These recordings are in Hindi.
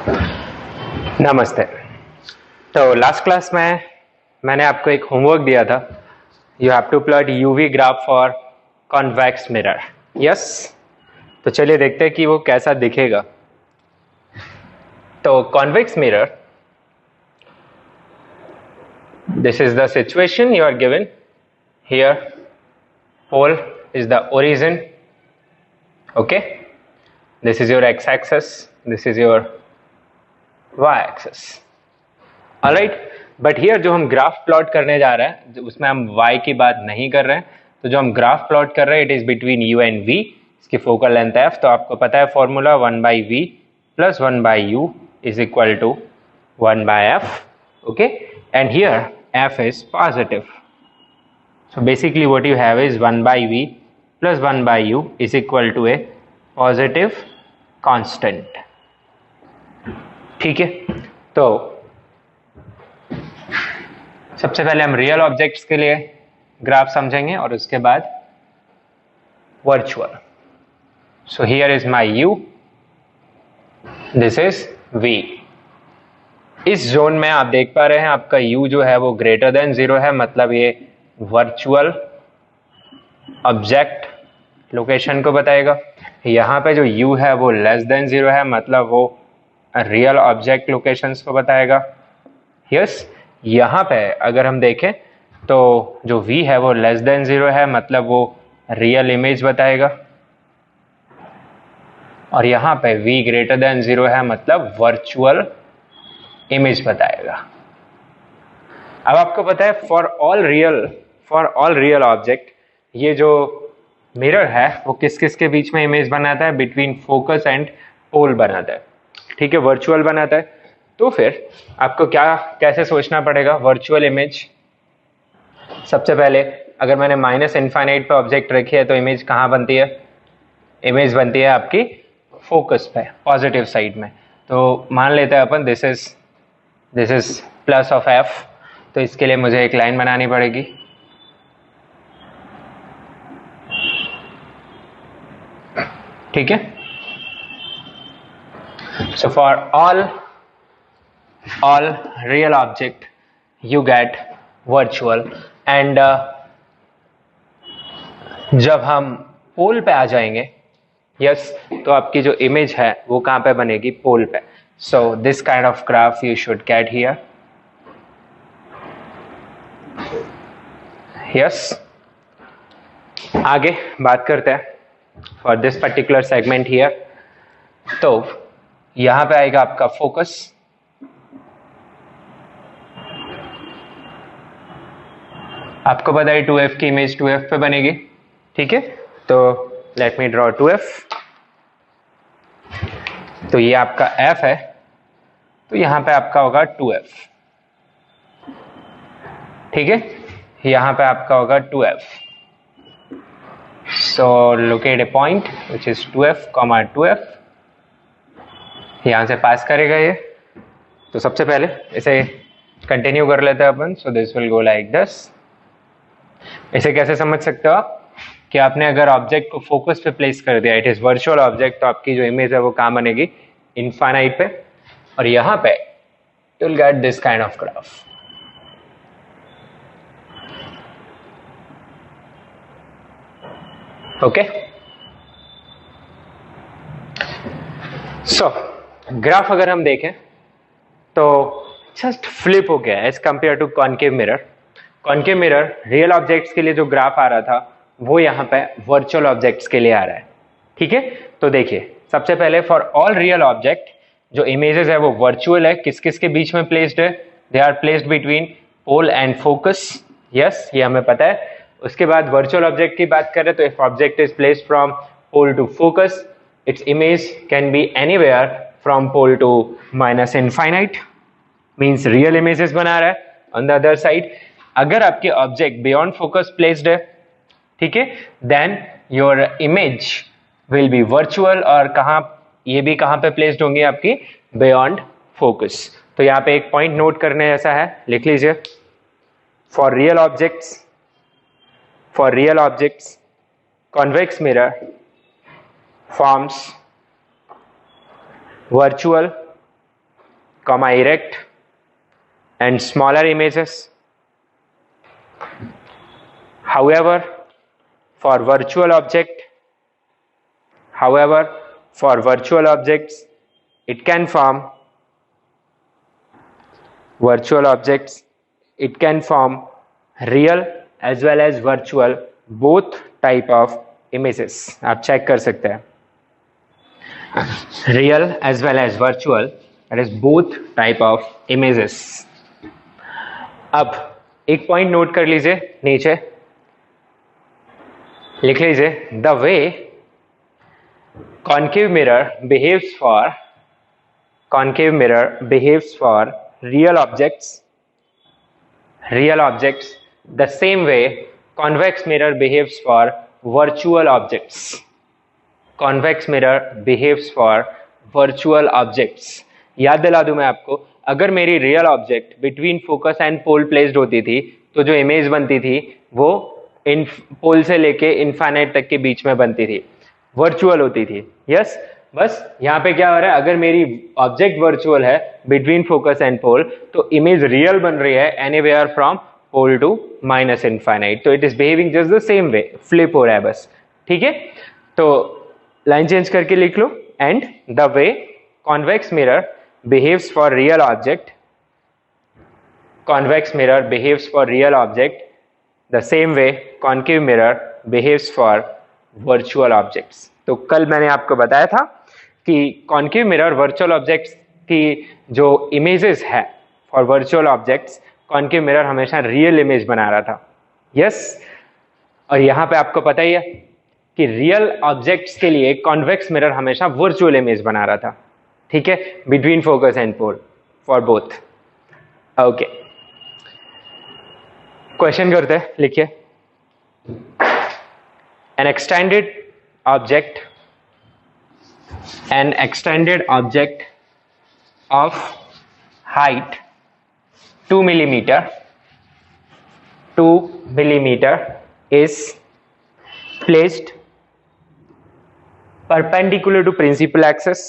नमस्ते। तो लास्ट क्लास में मैंने आपको एक होमवर्क दिया था। You have to plot UV graph for convex mirror. Yes, तो चलिए देखते हैं कि वो कैसा दिखेगा। तो convex mirror, this is the situation you are given here. Pole is the origin, okay. This is your X axis, this is your y axis, alright. But here जो हम ग्राफ प्लॉट करने जा रहे हैं उसमें हम y की बात नहीं कर रहे हैं। तो जो हम ग्राफ प्लॉट कर रहे हैं it is between u and v। इसकी फोकल लेंथ f, तो आपको पता है formula 1/v plus 1/u is equal to 1/f, okay. And here f is positive, so basically what you have is 1/v plus 1/u is equal to a positive constant। ठीक है, तो सबसे पहले हम रियल ऑब्जेक्ट्स के लिए ग्राफ समझेंगे और उसके बाद virtual. So here is my u, this is v। इस जोन में आप देख पा रहे हैं आपका u जो है वो ग्रेटर देन 0 है, मतलब ये वर्चुअल ऑब्जेक्ट लोकेशन को बताएगा। यहाँ पे जो u है वो लेस देन 0 है, मतलब वो रियल ऑब्जेक्ट लोकेशंस को बताएगा। यस, यहाँ पे अगर हम देखें तो जो v है वो लेस देन 0 है, मतलब वो रियल इमेज बताएगा। और यहाँ पे v ग्रेटर देन 0 है, मतलब वर्चुअल इमेज बताएगा। अब आपको पता है फॉर ऑल रियल ऑब्जेक्ट ये जो मिरर है वो किस किस के बीच में इमेज बनाता है? बिटवीन फोकस एंड पोल बनाता है, ठीक है, वर्चुअल बनाता है। तो फिर आपको कैसे सोचना पड़ेगा वर्चुअल इमेज? सबसे पहले अगर मैंने माइनस इनफाइनाइट पे ऑब्जेक्ट रखी है तो इमेज कहाँ बनती है? इमेज बनती है आपकी फोकस पे, पॉजिटिव साइड में। तो मान लेते हैं अपन this is plus of f, तो इसके लिए मुझे एक लाइन बनानी पड़ेगी। ठीक है, so for all real object you get virtual and जब हम पोल पे आ जाएंगे, यस, तो आपकी जो इमेज है वो कहाँ पे बनेगी? पोल पे। so this kind of graph you should get here। Yes, आगे बात करते हैं for this particular segment here। तो यहां पे आएगा आपका फोकस, आपको पता है 2f की इमेज 2f पे बनेगी, ठीक है। तो लेट मी ड्रॉ 2f। तो ये आपका f है, तो यहां पे आपका होगा 2f, ठीक है, यहां पे आपका होगा 2f। so locate a point which is 2f, 2f, यहां से पास करेगा ये। तो सबसे पहले इसे कंटिन्यू कर लेते हैं अपन। So this will go like this. इसे कैसे समझ सकते हो आप कि आपने अगर ऑब्जेक्ट को फोकस पे प्लेस कर दिया, इट इज वर्चुअल ऑब्जेक्ट, तो आपकी जो इमेज है वो कहाँ बनेगी? इनफाइनाइट पे। और यहाँ पे you will get this kind of graph. Okay, so graph अगर हम देखें तो जस्ट फ्लिप हो गया as compare to concave mirror. Concave mirror real objects के लिए जो ग्राफ आ रहा था वो यहाँ पे वर्चुअल ऑब्जेक्ट्स के लिए आ रहा है, ठीक है। तो देखिए सबसे पहले फॉर ऑल रियल ऑब्जेक्ट जो इमेजेस है वो वर्चुअल है। किस किस के बीच में प्लेस्ड है? They are placed between pole and focus. Yes, ये हमें पता है। उसके बाद वर्चुअल ऑब्जेक्ट की बात करें तो if object is placed from pole to focus, its image can be anywhere from pole to minus infinite, means real images बना रहा है। on the other side अगर आपके ऑब्जेक्ट बियॉन्ड फोकस प्लेस्ड है, ठीक है, then your image will be virtual. और कहाँ, ये भी कहाँ पे प्लेस्ड होंगी? आपकी बियॉन्ड फोकस। तो यहाँ पे एक पॉइंट नोट करने जैसा है, लिख लीजिए। For real objects convex mirror forms virtual comma erect and smaller images. However, for virtual objects, it can form real as well as virtual both type of images. आप चेक कर सकते हैं, real as well as virtual, that is both type of images. अब एक पॉइंट नोट कर लीजिए, नीचे लिख लीजिए, the way concave mirror behaves for real objects the same way convex mirror behaves for virtual objects. याद दिला दूं मैं आपको, अगर मेरी real object between focus and pole placed होती थी तो जो इमेज बनती थी वो इन पोल से लेके इनफाइनाइट तक के बीच में बनती थी, वर्चुअल होती थी. यस, बस यहाँ पे क्या हो रहा है, अगर मेरी ऑब्जेक्ट वर्चुअल है बिटवीन फोकस एंड पोल तो इमेज रियल बन रही है anywhere from pole to minus infinite. तो it is behaving just the same way, flip हो रहा है बस. ठीक है, तो लाइन चेंज करके लिख लो, and the way convex mirror behaves for real object the same way concave mirror behaves for virtual objects. तो कल मैंने आपको बताया था कि concave mirror virtual objects की जो images है for virtual objects, concave mirror हमेशा real image बना रहा था. yes, और यहाँ पे आपको पता ही है कि real objects के लिए convex mirror हमेशा virtual image बना रहा था. ठीक है, between focus and pole for both. Okay, question करते हैं, लिखिए. An extended object of height 2 millimeter is placed perpendicular to principal axis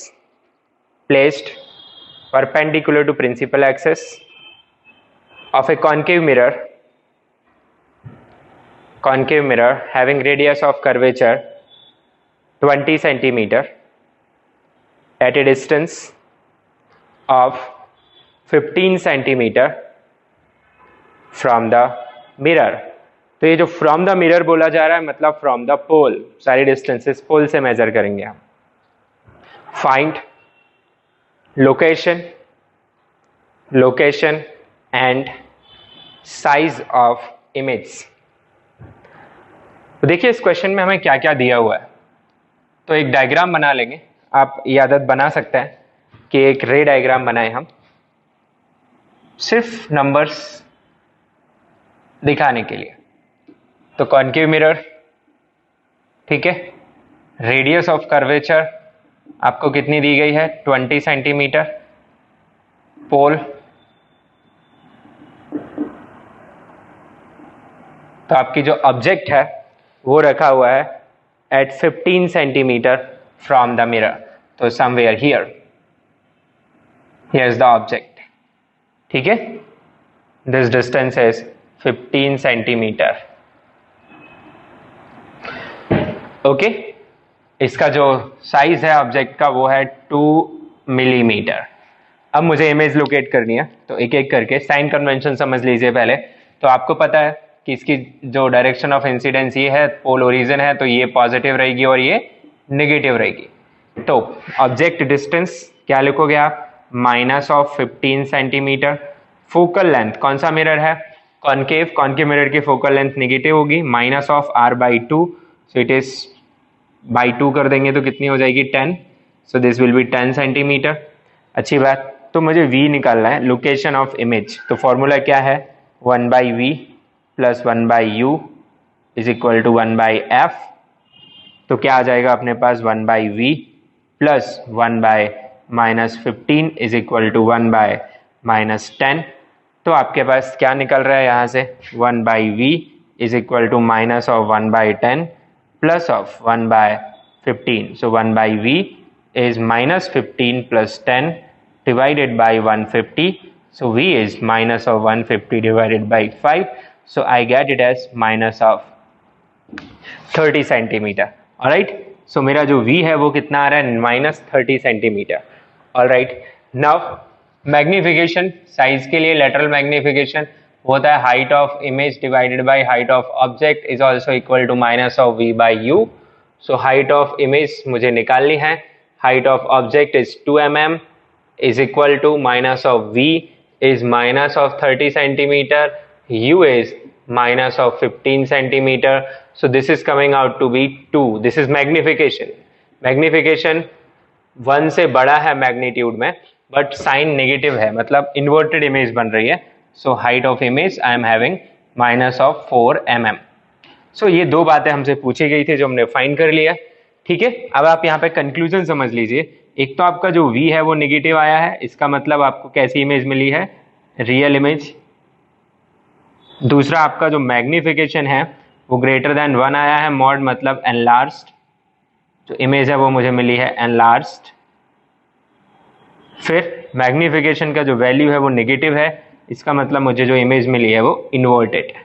of a concave mirror having radius of curvature 20 centimeter at a distance of 15 centimeter from the mirror. तो ये जो from the mirror बोला जा रहा है मतलब from the pole, सारी डिस्टेंसेस पोल से मेजर करेंगे हम. Find location and size of image. तो देखिए इस क्वेश्चन में हमें क्या क्या दिया हुआ है. तो एक डायग्राम बना लेंगे, आप ये आदत बना सकते हैं कि एक रे डायग्राम बनाए हम, सिर्फ नंबर्स दिखाने के लिए. तो कॉन्केव मिरर, ठीक है, रेडियस ऑफ कर्वेचर आपको कितनी दी गई है, 20 सेंटीमीटर. पोल, तो आपकी जो ऑब्जेक्ट है वो रखा हुआ है at 15 centimetre from the mirror. तो somewhere here is the object. ठीक है, this distance is 15 centimetre. Okay, इसका जो साइज है ऑब्जेक्ट का वो है 2 मिलीमीटर. अब मुझे इमेज लोकेट करनी है, तो एक एक करके साइन कन्वेंशन समझ लीजिए पहले. तो आपको पता है कि इसकी जो डायरेक्शन ऑफ इंसिडेंस ये है, पोल ओरिजिन है, तो ये पॉजिटिव रहेगी और ये नेगेटिव रहेगी. तो ऑब्जेक्ट डिस्टेंस क्या लिखोगे आप, minus of 15 centimetre. Focal length, कौन सा मिरर है, कॉन्केव मिरर की फोकल लेंथ नेगेटिव होगी, minus of r/2. So it is by 2 कर देंगे तो कितनी हो जाएगी, 10. सो दिस विल बी 10 सेंटीमीटर. अच्छी बात. तो मुझे v निकालना है, लोकेशन ऑफ इमेज. तो फॉर्मूला क्या है, 1/v plus 1/u is equal to 1/f. तो क्या आ जाएगा अपने पास, 1/v plus 1/-15 is equal to 1/-10. तो आपके पास क्या निकल रहा है यहाँ से, 1/v is equal to minus of 1/10 plus of 1/15. So 1/v is -15 plus 10 divided by 150. So V is minus of 150 divided by 5. So I get it as minus of 30 centimetre. Alright, so मेरा जो V है वो कितना आ रहा है, minus 30 centimetre. Alright, now magnification size के लिए लेटरल मैग्निफिकेशन होता है height of image divided by height of object is also equal to minus of V by U. So height of image मुझे निकालनी है, height of object is 2 mm is equal to minus of V is minus of 30 centimeter, U is minus of 15 centimeter. So this is coming out to be 2. This is magnification. Magnification 1 से बड़ा है मैग्नीट्यूड में, बट साइन नेगेटिव है, मतलब इन्वर्टेड इमेज बन रही है. सो height of image I am having minus of 4 mm. सो ये दो बातें हमसे पूछी गई थी जो हमने फाइंड कर लिया. ठीक है, अब आप यहाँ पे कंक्लूजन समझ लीजिए. एक तो आपका जो V है वो नेगेटिव आया है, इसका मतलब आपको कैसी इमेज मिली है, रियल इमेज. दूसरा आपका जो मैग्निफिकेशन है वो ग्रेटर देन 1 आया है, मॉड मतलब एनलार्ज्ड. जो इमेज है वो मुझे मिली है एनलार्ज्ड. फिर मैग्निफिकेशन का जो वैल्यू है वो नेगेटिव है, इसका मतलब मुझे जो इमेज मिली है वो इन्वर्टेड है.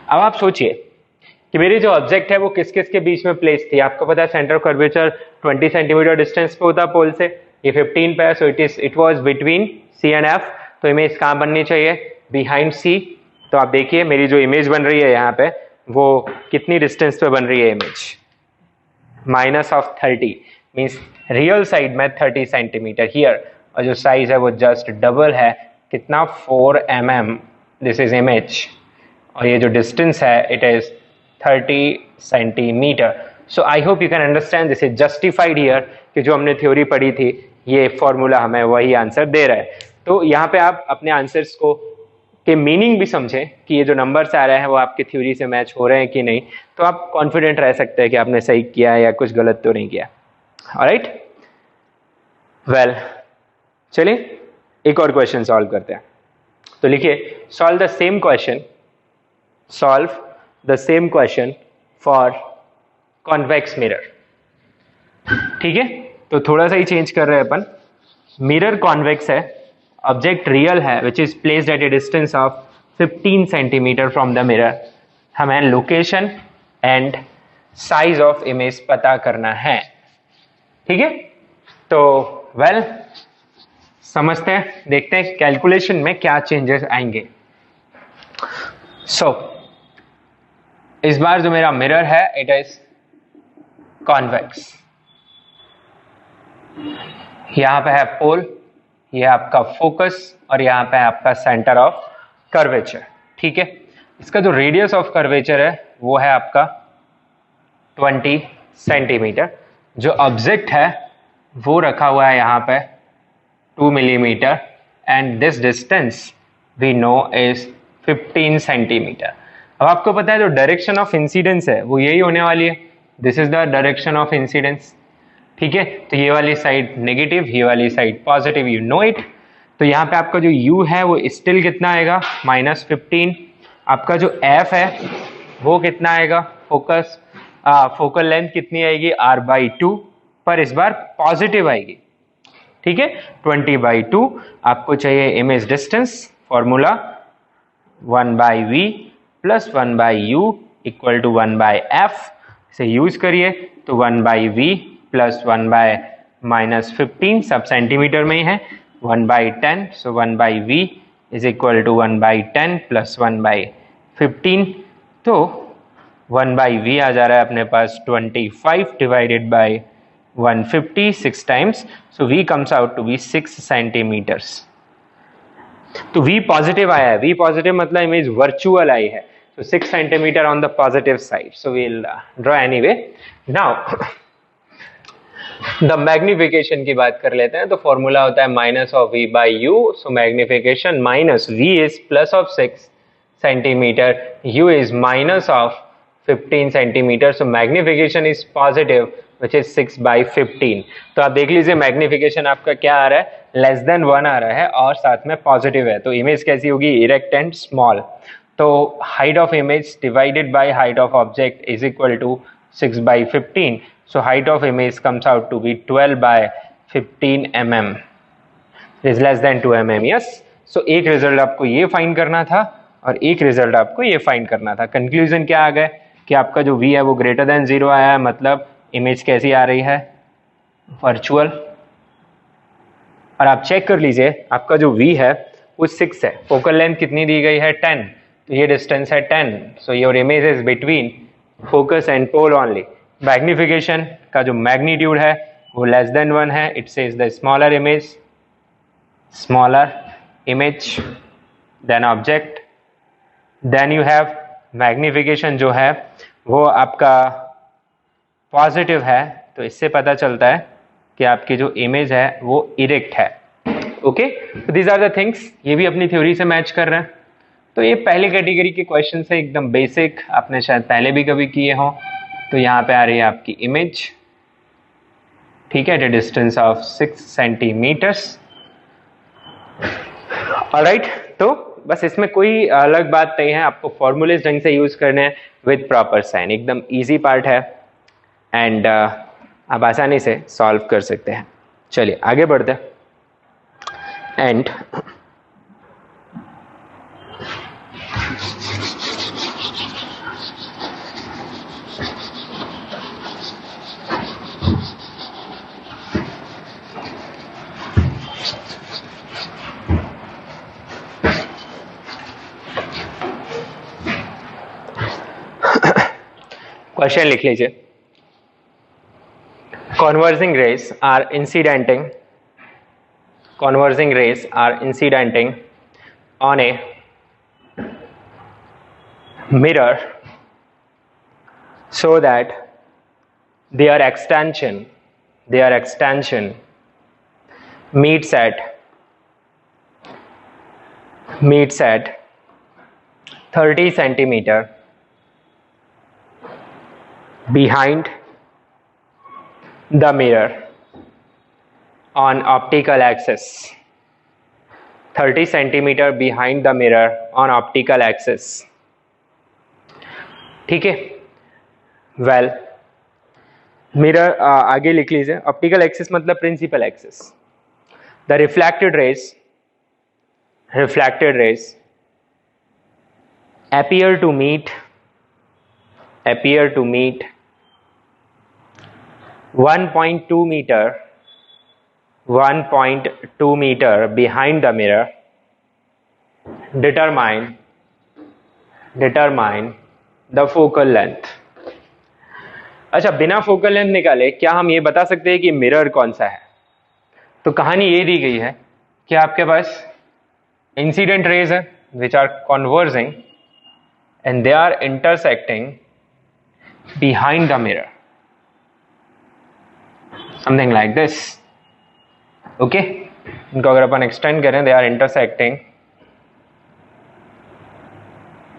अब आप सोचिए कि मेरी जो ऑब्जेक्ट है वो किस किस के बीच में प्लेस थी. आपको पता है centre of curvature 20 centimetre distance पे होता पोल से, ये 15 पे है. So it was between C and F. तो इमेज कहाँ बननी चाहिए, बिहाइंड C. तो आप देखिए मेरी जो इमेज बन रही है यहाँ पे वो कितनी डिस्टेंस पे बन रही है image, minus of 30. Means real side में 30 सेंटीमीटर हियर, और जो साइज है वो जस्ट डबल है, कितना 4 mm. दिस इज इमेज, और ये जो डिस्टेंस है it is 30 centimetre. So I hope you can understand this is justified here कि जो हमने थ्योरी पढ़ी थी ये फॉर्मूला हमें वही आंसर दे रहा है. तो यहाँ पे आप अपने आंसर्स को के मीनिंग भी समझें कि ये जो नंबर्स आ रहे हैं वो आपकी थ्योरी से मैच हो रहे हैं कि नहीं, तो आप कॉन्फिडेंट रह सकते हैं कि आपने सही किया है या कुछ गलत तो नहीं किया. ऑलराइट, वेल चलिए एक और क्वेश्चन सॉल्व करते हैं. तो लिखिए, solve the same question, solve the same question for convex mirror. ठीक है, तो थोड़ा सा ही चेंज कर रहे हैं अपन. मिरर कॉन्वेक्स है, ऑब्जेक्ट रियल है which is placed at a distance of 15 centimetre from the mirror. हमें location and size of image पता करना है. ठीक है, तो वेल समझते हैं, देखते हैं कैलकुलेशन में क्या चेंजेस आएंगे. सो इस बार जो मेरा मिरर है इट इज कॉन्वेक्स. यहां पे है पोल, ये आपका फोकस, और यहाँ पे है आपका सेंटर ऑफ कर्वेचर. ठीक है, इसका जो रेडियस ऑफ कर्वेचर है वो है आपका 20 सेंटीमीटर. जो ऑब्जेक्ट है वो रखा हुआ है यहाँ पे 2 millimetre, and this distance we know is 15 centimetre. अब आपको पता है जो डायरेक्शन ऑफ इंसिडेंस है वो यही होने वाली है. This is the direction of incidence. ठीक है, तो ये वाली साइड नेगेटिव, ये वाली side positive, you know it. तो यहाँ पे आपका जो U है वो स्टिल कितना आएगा, -15. आपका जो F है वो कितना आएगा, फोकस फोकल लेंथ कितनी आएगी, R/2, पर इस बार पॉजिटिव आएगी. ठीक है, 20/2. आपको चाहिए image distance, formula 1/V plus 1/U equal to 1/F से यूज करिए. तो 1/V प्लस 1/-15 सब सेंटीमीटर में ही है, 1/10. So 1/V is equal to 1/10 plus 1/15. तो 1/V आ जा रहा है अपने पास 25 divided by 150 6 times. So V comes out to be 6 centimetres. तो V पॉजिटिव आया है, V पॉजिटिव मतलब इमेज वर्चुअल आई है. So 6 centimeter on the positive side. So we'll draw anyway. Now the magnification की बात कर लेते हैं. तो फॉर्मूला होता है minus of V by U. So magnification minus V is plus of 6 centimeter, U is minus of 15 centimeter. So magnification is positive which is 6/15. तो आप देख लीजिए मैग्निफिकेशन आपका क्या आ रहा है, लेस देन 1 आ रहा है और साथ में पॉजिटिव है. तो इमेज कैसी होगी, इरेक्ट एंड स्मॉल. तो height of image divided by height of object is equal to 6/15. So height of image comes out to be 12/15 mm. Is less than 2 mm, yes. So एक रिजल्ट आपको ये फाइंड करना था और एक रिजल्ट आपको ये फाइंड करना था। कंक्लूजन क्या आ गए कि आपका जो v है वो ग्रेटर देन 0 आया है, मतलब इमेज कैसी आ रही है, वर्चुअल। और आप चेक कर लीजिए आपका जो v है वो 6 है, फोकल लेंथ कितनी दी गई है 10, तो ये डिस्टेंस है 10, so your image is between focus and pole only. Magnification का जो मैग्नीट्यूड है वो लेस देन 1 है, it says the smaller image than object. Then you have magnification जो है वो आपका पॉजिटिव है, तो इससे पता चलता है कि आपकी जो इमेज है वो इरेक्ट है। ओके, तो दीज आर द थिंग्स, ये भी अपनी थ्योरी से मैच कर रहे हैं। तो ये पहली कैटेगरी के क्वेश्चन है, एकदम बेसिक, आपने शायद पहले भी कभी किए हो। तो यहाँ पे आ रही है आपकी इमेज, ठीक है, at a distance of 6 centimetres. Alright, तो बस इसमें कोई अलग बात नहीं है, आपको फॉर्मूलेज ढंग से यूज करने हैं विद प्रॉपर साइन, एकदम इजी पार्ट है एंड आप आसानी से सॉल्व कर सकते हैं। चलिए आगे बढ़ते हैं एंड क्वेश्चन लिख लीजिए। Converging rays are incidenting on a mirror so that their extension meets at 30 centimeter behind the mirror on optical axis, 30 centimeter behind the mirror on optical axis, ठीक है। वेल मिरर आगे लिख लीजिए, ऑप्टिकल एक्सिस मतलब principal axis. The reflected rays appear to meet 1.2 meter behind the mirror. Determine the focal length. अच्छा, बिना फोकल लेंथ निकाले क्या हम ये बता सकते हैं कि मिरर कौन सा है? तो कहानी ये दी गई है कि आपके पास इंसिडेंट रेज है which are converging and they are intersecting behind the mirror, something like this. Okay, इनको अगर अपन एक्सटेंड करें, they are intersecting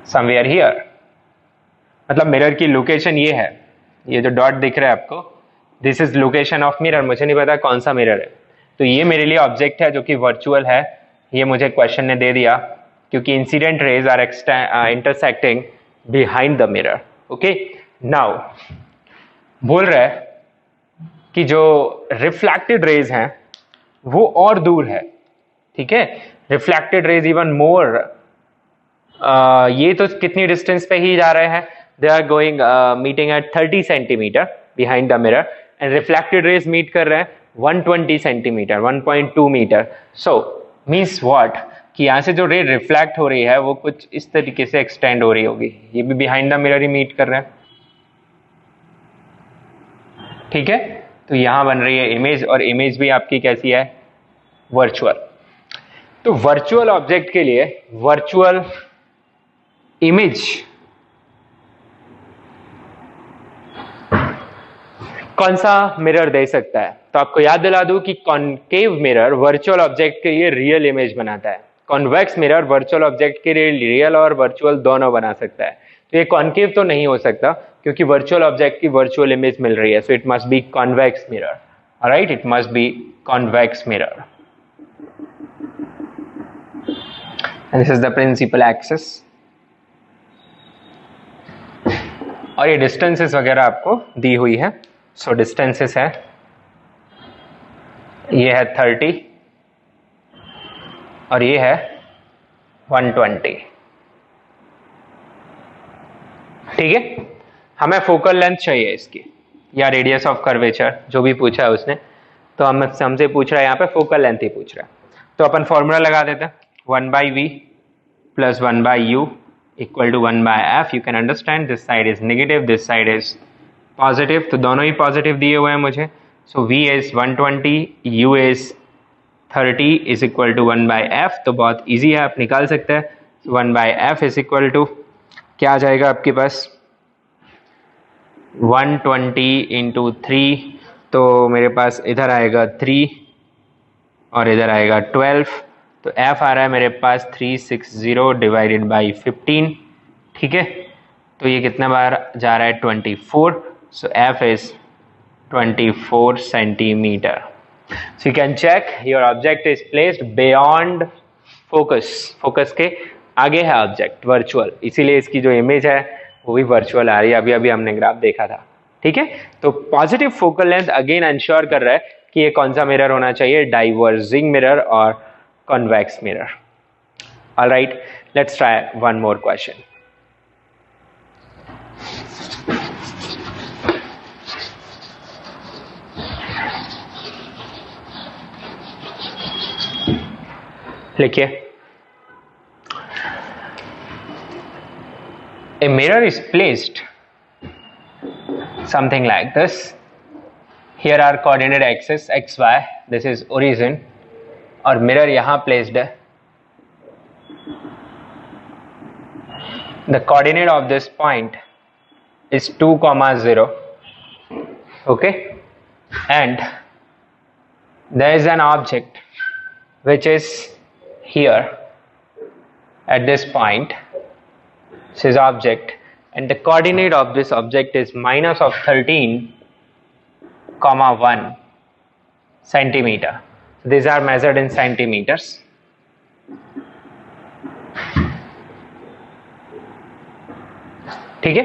somewhere here, मतलब मिरर की लोकेशन ये है, ये जो डॉट दिख रहा है आपको, this is location of mirror. मुझे नहीं पता कौन सा मिरर है, तो ये मेरे लिए ऑब्जेक्ट है जो कि वर्चुअल है, ये मुझे क्वेश्चन ने दे दिया क्योंकि incident rays are intersecting behind the mirror. Okay, now बोल रहा है कि जो रिफ्लेक्टेड रेज हैं वो और दूर है, ठीक है, रिफ्लेक्टेड रेज इवन मोर, ये तो कितनी डिस्टेंस पे ही जा रहे हैं, they are going meeting at 30 centimetre behind the mirror and reflected rays meet कर रहे हैं 120 centimetre, 1.2 metre. So means what कि यहाँ से जो रे रिफ्लेक्ट हो रही है वो कुछ इस तरीके से एक्सटेंड हो रही होगी, ये भी बिहाइंड द मिरर ही मीट कर रहे हैं, ठीक है। तो यहां बन रही है इमेज, और इमेज भी आपकी कैसी है, वर्चुअल। तो वर्चुअल ऑब्जेक्ट के लिए वर्चुअल इमेज कौन सा मिरर दे सकता है? तो आपको याद दिला दूं कि कॉनकेव मिरर वर्चुअल ऑब्जेक्ट के लिए रियल इमेज बनाता है, कॉन्वेक्स मिरर वर्चुअल ऑब्जेक्ट के लिए रियल और वर्चुअल दोनों बना सकता है। तो ये कॉनकेव तो नहीं हो सकता क्योंकि वर्चुअल ऑब्जेक्ट की वर्चुअल इमेज मिल रही है, so it must be convex mirror, alright, it must be convex mirror and this is the principal axis. और ये डिस्टेंसेस वगैरह आपको दी हुई है, सो डिस्टेंसेस है, ये है 30 और ये है 120। ठीक है, हमें फोकल लेंथ चाहिए इसकी या रेडियस ऑफ कर्वेचर, जो भी पूछा है उसने। तो हमसे पूछ रहा है यहाँ पे फोकल लेंथ ही पूछ रहा है, तो अपन फॉर्मूला लगा देते हैं 1/v plus 1/u equal to 1/f। You can understand this side is negative, this side is positive, तो दोनों ही पॉजिटिव दिए हुए हैं मुझे। So v is 120, u is 30 is equal to 1/f। तो बहुत इजी है, आप निकाल सकते हैं। 1/f इज इक्वल टू क्या आ जाएगा आपके पास, 120 इंटू 3, तो मेरे पास इधर आएगा 3 और इधर आएगा 12, तो f आ रहा है मेरे पास 360 डिवाइडेड बाई 15। ठीक है, तो ये कितना बार जा रहा है, 24। So f is 24 centimetre. So you can check your object is placed beyond focus, focus के आगे है ऑब्जेक्ट, वर्चुअल, इसीलिए इसकी जो इमेज है वो भी वर्चुअल आ रही है। अभी अभी हमने ग्राफ देखा था। ठीक है, तो positive focal length again ensure कर रहा है कि ये कौन सा मिरर होना चाहिए, डाइवर्जिंग मिरर और convex mirror. Alright, let's try one more question. लिखिए, a mirror is placed something like this. Here are coordinate axis xy, this is origin, और mirror यहाँ placed है। The coordinate of this point is 2, 0, okay, and there is an object which is here at this point. This is object, and the coordinate of this object is minus of 13, 1 centimeter. These are measured in centimeters. ठीक है,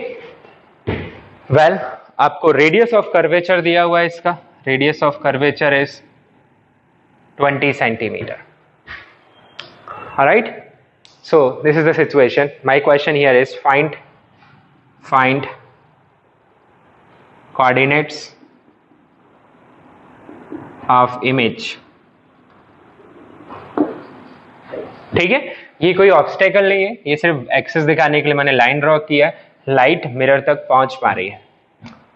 वेल आपको रेडियस ऑफ कर्वेचर दिया हुआ है, इसका radius of curvature is 20 centimetre. Alright, so this is the situation. My question here is find coordinates of image. ठीक है, ये कोई ऑब्स्टेकल नहीं है, ये सिर्फ एक्सिस दिखाने के लिए मैंने लाइन ड्रॉ किया है। लाइट मिरर तक पहुंच पा रही है।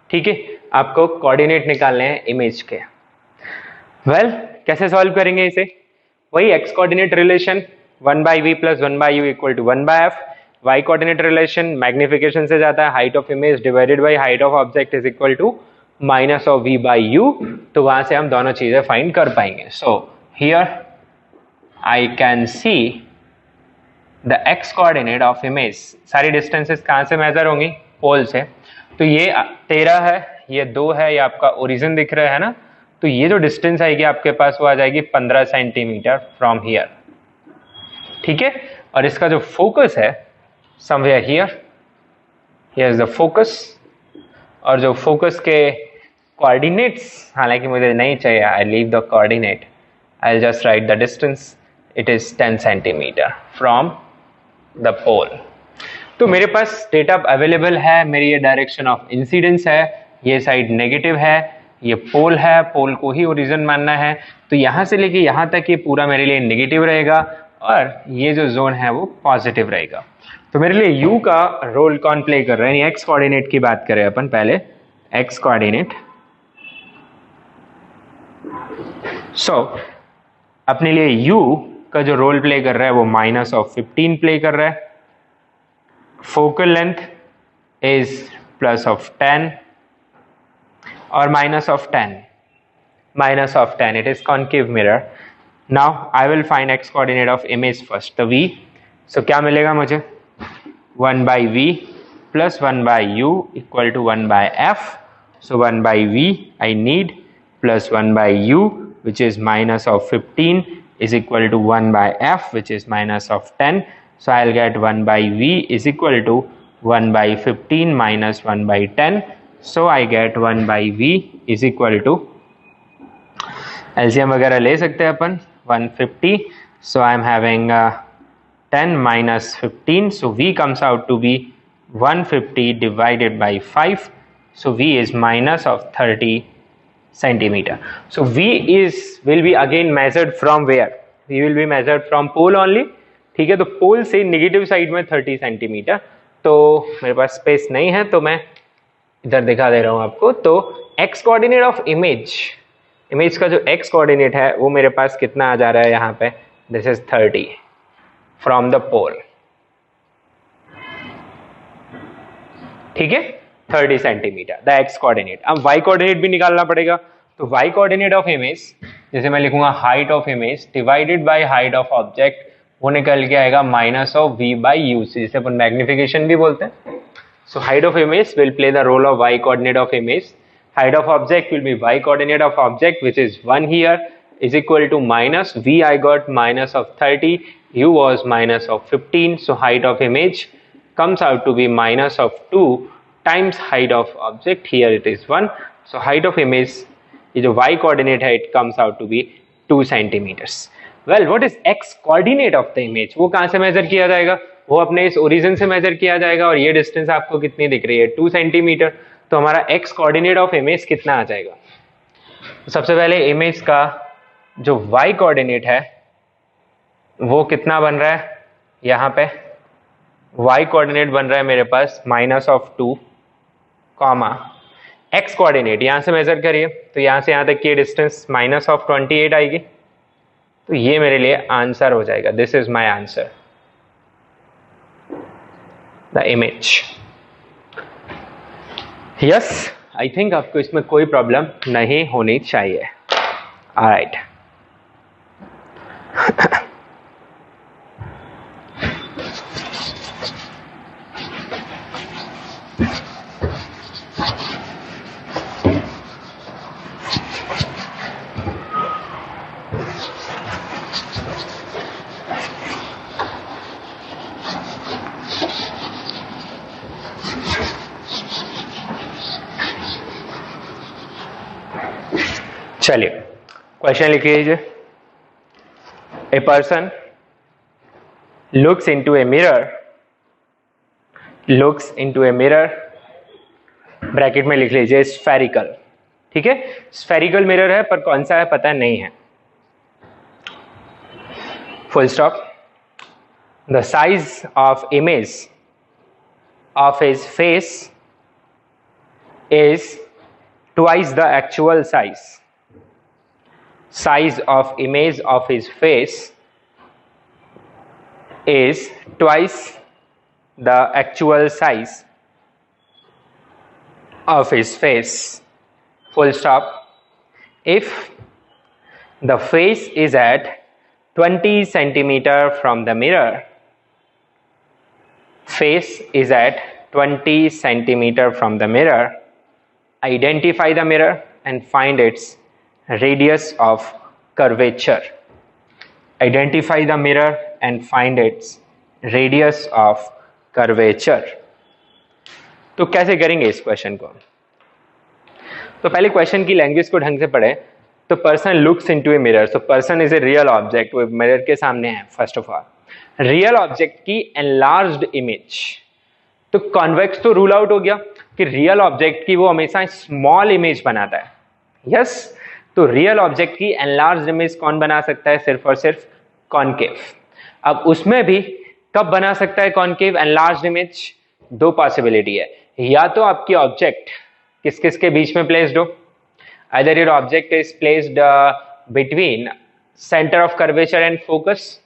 ठीक है, आपको कोऑर्डिनेट निकालने हैं इमेज के। वेल, कैसे सॉल्व करेंगे इसे, वही x coordinate relation 1/v plus 1/u equal to 1/f। y coordinate relation magnification से जाता है, height of image divided by height of object is equal to minus of v by u। तो वहां से हम दोनों चीजें फाइंड कर पाएंगे। So here I can see the x coordinate of image. सारी डिस्टेंसेस कहां से मेजर होंगी, पोल से। तो ये 13 है, ये 2 है, ये आपका ओरिजिन दिख रहा है ना, तो ये जो डिस्टेंस आएगी आपके पास वो आ जाएगी 15 सेंटीमीटर फ्रॉम हियर। ठीक है, और इसका जो फोकस है somewhere here is the focus, और जो फोकस के कोऑर्डिनेट्स, हालांकि मुझे नहीं चाहिए, I leave the coordinate, I just write the distance, it is 10 centimetre from the pole. तो मेरे पास डेटा अवेलेबल है, मेरी ये डायरेक्शन ऑफ इंसिडेंस है, ये साइड नेगेटिव है, ये पोल है, पोल को ही ओरिजिन मानना है, तो यहां से लेके यहां तक ये पूरा मेरे लिए नेगेटिव रहेगा और ये जो जोन है वो पॉजिटिव रहेगा। तो मेरे लिए u का रोल कौन प्ले कर रहा है, एक्स कोऑर्डिनेट की बात करें अपन पहले, एक्स कोऑर्डिनेट। सो अपने लिए u का जो रोल प्ले कर रहा है वो माइनस ऑफ 15 प्ले कर रहा है। Focal length is plus of 10 और minus of 10, it is concave mirror. Now I will find x coordinate of image first, the v। So क्या मिलेगा मुझे, 1/v plus 1/u equal to 1/f। So 1/v I need plus 1/u which is minus of 15 is equal to 1/f which is minus of 10। So I'll get 1/v is equal to 1/15 minus 1/10। So I get 1/v is equal to, LCM वगैरह ले सकते हैं अपन, 150। So I am having 10 minus 15, so V comes out to be 150 divided by 5, so V is minus of 30 centimeter. So V will be again measured from where? V will be measured from pole only. ठीक है, तो पोल से नेगेटिव साइड में 30 सेंटीमीटर, तो मेरे पास स्पेस नहीं है तो मैं इधर दिखा दे रहा हूं आपको. तो एक्स कोऑर्डिनेट ऑफ इमेज का जो एक्स कोऑर्डिनेट है वो मेरे पास कितना आ जा रहा है यहाँ पे, दिस इज 30 फ्रॉम द पोल. ठीक है, 30 सेंटीमीटर द एक्स कोऑर्डिनेट. अब वाई कोऑर्डिनेट भी निकालना पड़ेगा. तो वाई कोऑर्डिनेट ऑफ इमेज, जैसे मैं लिखूंगा height of image divided by height of object, वो निकल के आएगा minus of v by u, जिसे अपन मैग्निफिकेशन भी बोलते हैं. So height of image will play the role of y coordinate of image. Height of object will be y coordinate of object, which is 1 here, is equal to minus v. I got minus of 30, u was minus of 15. So height of image comes out to be minus of 2 times height of object. Here it is 1. So height of image is a y coordinate है, it comes out to be 2 centimeters. Well, what is x coordinate of the image? वो कहाँ से मेजर किया जाएगा? वो अपने इस ओरिजिन से मेजर किया जाएगा. और ये डिस्टेंस आपको कितनी दिख रही है? 2 सेंटीमीटर. तो हमारा एक्स कोऑर्डिनेट ऑफ इमेज कितना आ जाएगा? तो सबसे पहले इमेज का जो वाई कोऑर्डिनेट है वो कितना बन रहा है? यहाँ पे वाई कोऑर्डिनेट बन रहा है मेरे पास minus of 2 comma X coordinate यहाँ से मेजर करिए, तो यहाँ से यहाँ तक की डिस्टेंस माइनस ऑफ 28 आएगी. तो ये मेरे लिए आंसर हो जाएगा. This is my answer, the image. Yes, I think आपको इसमें कोई प्रॉब्लम नहीं होनी चाहिए. Alright. चलिए क्वेश्चन लिख लीजिए. A person looks into a mirror, bracket में लिख लीजिए स्फेरिकल. ठीक है, स्फेरिकल मिरर है पर कौन सा है पता नहीं है. Full stop. The size of image of his face is twice the actual size. Size of image of his face is twice the actual size of his face. Full stop. If the face is at 20 centimeter from the mirror, face is at 20 centimeter from the mirror, identify the mirror and find its radius of curvature. Identify the mirror and find its radius of curvature. तो कैसे करेंगे इस क्वेश्चन को? तो पहले क्वेश्चन की लैंग्वेज को ढंग से पढ़े. तो person looks into a mirror, so person is a real object, वो मिरर के सामने है. First of all real object की एनलार्ज्ड इमेज, तो कॉन्वेक्स तो रूल आउट हो गया कि रियल ऑब्जेक्ट की वो हमेशा स्मॉल इमेज बनाता है. यस, तो रियल ऑब्जेक्ट की एनलार्ज्ड इमेज कौन बना सकता है? सिर्फ और सिर्फ कॉनकेव. अब उसमें भी कब बना सकता है कॉनकेव एनलार्ज्ड इमेज? दो पॉसिबिलिटी है. या तो आपकी ऑब्जेक्ट किस किस के बीच में प्लेस्ड हो, either your object is placed between center of curvature and focus,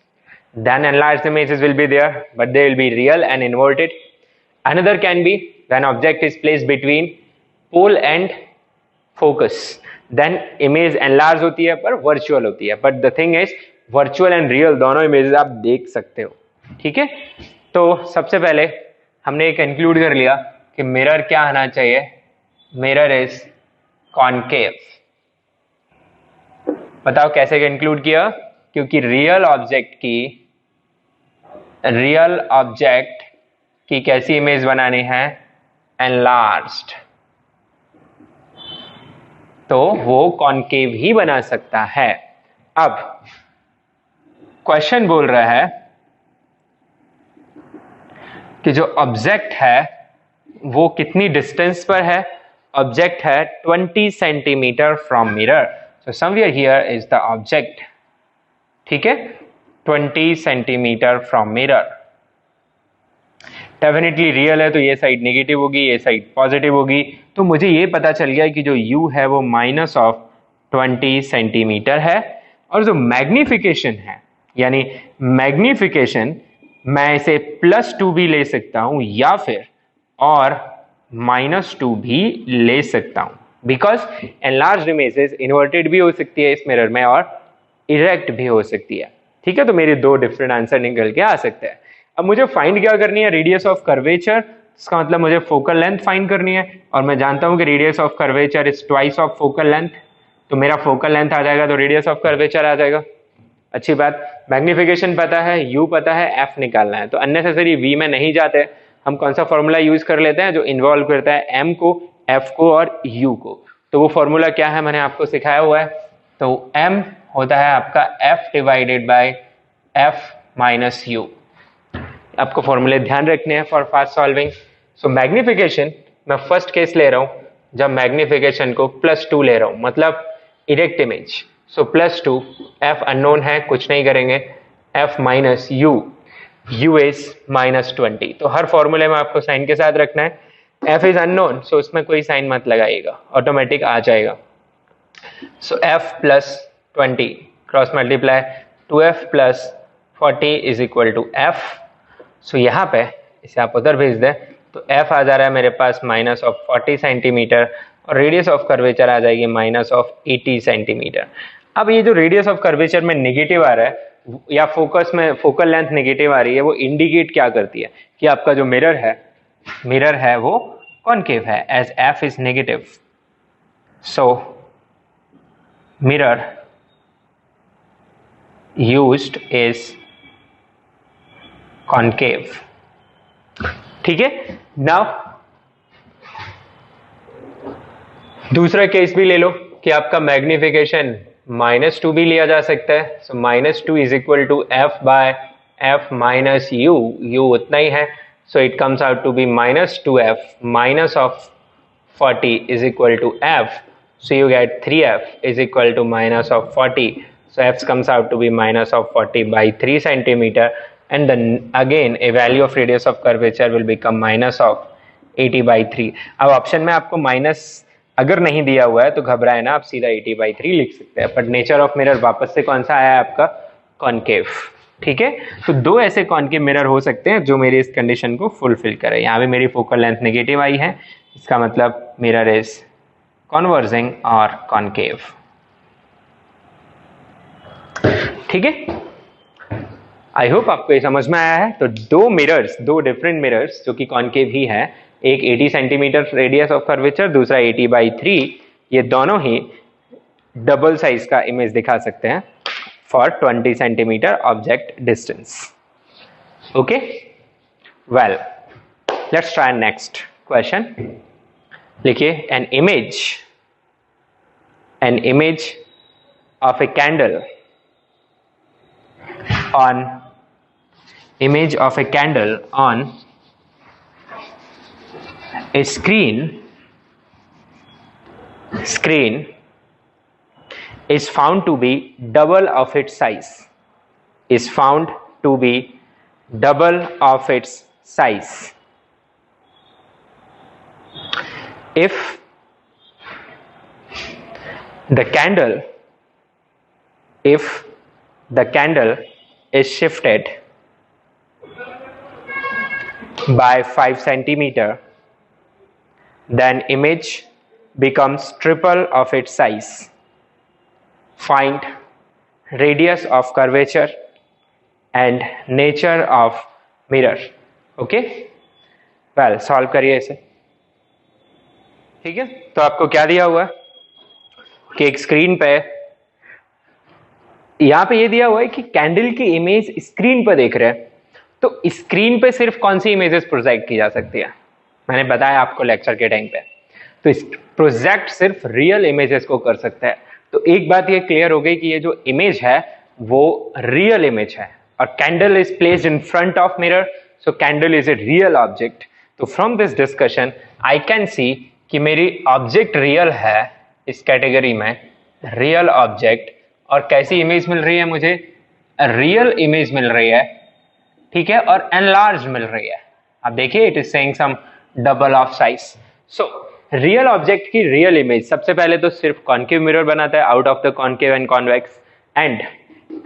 then enlarged images will be there, but they will be real and inverted. Another can be when object is placed between pole and focus, then image enlarge होती है पर virtual होती है. But the thing is virtual and real दोनों images आप देख सकते हो. ठीक है, तो सबसे पहले हमने ये कंक्लूड कर लिया कि मिरर क्या आना चाहिए? Mirror is concave. बताओ कैसे कंक्लूड किया? क्योंकि रियल ऑब्जेक्ट की कैसी इमेज बनानी है? एनलार्ज्ड. तो वो कॉनकेव ही बना सकता है. अब क्वेश्चन बोल रहा है कि जो ऑब्जेक्ट है वो कितनी डिस्टेंस पर है। ऑब्जेक्ट है 20 centimetre from mirror, so somewhere here is the object. ठीक है, 20 centimetre from mirror. Definitely real है तो ये साइड नेगेटिव होगी, ये साइड पॉजिटिव होगी। तो मुझे ये पता चल गया कि जो u है वो -20 सेंटीमीटर है। और जो मैग्निफिकेशन है, यानी मैग्निफिकेशन मैं इसे +2 भी ले सकता हूं या फिर और -2 भी ले सकता हूं, बिकॉज एनलार्ज्ड इमेजेस इन्वर्टेड भी हो सकती है इस मिरर में और इरेक्ट भी हो सकती है। ठीक है, तो मेरे दो डिफरेंट आंसर निकल के आ सकते हैं। अब मुझे फाइंड क्या करनी है, रेडियस ऑफ कर्वेचर। इसका मतलब मुझे फोकल लेंथ फाइंड करनी है और मैं जानता हूं कि radius of curvature is twice of focal length. तो मेरा फोकल लेंथ आ जाएगा तो रेडियस ऑफ कर्वेचर आ जाएगा। अच्छी बात, मैग्निफिकेशन पता है, u पता है, f निकालना है। तो अननेसेसरी v में नहीं जाते, हम कौन सा फॉर्मूला यूज कर लेते हैं जो इन्वॉल्व करता है m को, f को और u को। तो वो फॉर्मूला क्या है मैंने आपको सिखाया हुआ है। तो m होता है आपका f divided by f minus u। आपको फॉर्मूले ध्यान रखने हैं for fast solving. So magnification मैं फर्स्ट केस ले रहा हूं जब मैग्निफिकेशन को +2 ले रहा हूं, मतलब इरेक्ट इमेज। सो +2, f अननोन है, कुछ नहीं करेंगे, f minus u, u is -20। तो हर फॉर्मूले में आपको साइन के साथ रखना है। f इज अननोन, सो उसमें कोई साइन मत लगाइएगा, ऑटोमेटिक आ जाएगा। So f + 20 cross multiply 2f + 40 is equal to f। So यहाँ पे इसे आप उधर भेज दें तो f आ जा रहा है मेरे पास -40 सेंटीमीटर और रेडियस ऑफ कर्वेचर आ जाएगी -80 सेंटीमीटर। अब ये जो रेडियस ऑफ कर्वेचर में नेगेटिव आ रहा है या फोकस में फोकल लेंथ नेगेटिव आ रही है, वो इंडिकेट क्या करती है कि आपका जो मिरर है वो कॉनकेव है, as f is negative. So mirror used is concave. ठीक है, नाउ दूसरा केस भी ले लो कि आपका मैग्निफिकेशन -2 भी लिया जा सकता है। So -2 is equal to f by f minus u, u उतना ही है। So it comes out to be -2f minus of 40 is equal to f। So you get 3f is equal to minus of 40। So f comes out to be -40/3 centimeter, and then again a value of radius of curvature will become -80/3। अब ऑप्शन में आपको माइनस अगर नहीं दिया हुआ है तो घबराए ना, आप सीधा 80/3 लिख सकते हैं। बट नेचर ऑफ मिरर वापस से कौन सा आया है आपका, कॉनकेव। ठीक है, तो दो ऐसे कॉनकेव मिरर हो सकते हैं जो मेरी इस कंडीशन को फुलफिल करे। यहाँ पे मेरी फोकल लेंथ नेगेटिव आई है, इसका मतलब मिरर इज कॉन्वर्जिंग और कॉनकेव। ठीक है, आई होप आपको ये समझ में आया है। तो दो डिफरेंट मिरर्स जो कि कॉनकेव ही है, एक 80 सेंटीमीटर रेडियस ऑफ कर्वेचर, दूसरा 80/3, ये दोनों ही डबल साइज का इमेज दिखा सकते हैं for 20 centimetre object distance. Okay, well let's try next question. लिखिए, an image of a candle on a screen is found to be double of its size. If the candle is shifted by 5 centimeter, then image becomes triple of its size. Find radius of curvature and nature of mirror. Okay, well solve करिए इसे। ठीक है, तो आपको क्या दिया हुआ है कि एक स्क्रीन पे, यहां पे ये दिया हुआ है कि कैंडल की इमेज स्क्रीन पर देख रहे हैं, तो स्क्रीन पे सिर्फ कौन सी इमेजेस प्रोजेक्ट की जा सकती है, मैंने बताया आपको लेक्चर के टाइम पे। तो प्रोजेक्ट सिर्फ रियल इमेजेस को कर सकता है। तो एक बात ये क्लियर हो गई कि ये जो इमेज है वो रियल इमेज है, और candle is placed in front of mirror, so candle is a real object. तो from this discussion I can see कि मेरी ऑब्जेक्ट रियल है इस कैटेगरी में, रियल ऑब्जेक्ट। और कैसी इमेज मिल रही है मुझे? रियल इमेज मिल रही है, ठीक है, और एनलार्ज मिल रही है। अब देखिए it is saying some double of size. So real object की रियल इमेज सबसे पहले तो सिर्फ कॉन्केव मिरर बनाता है out of the concave and convex, and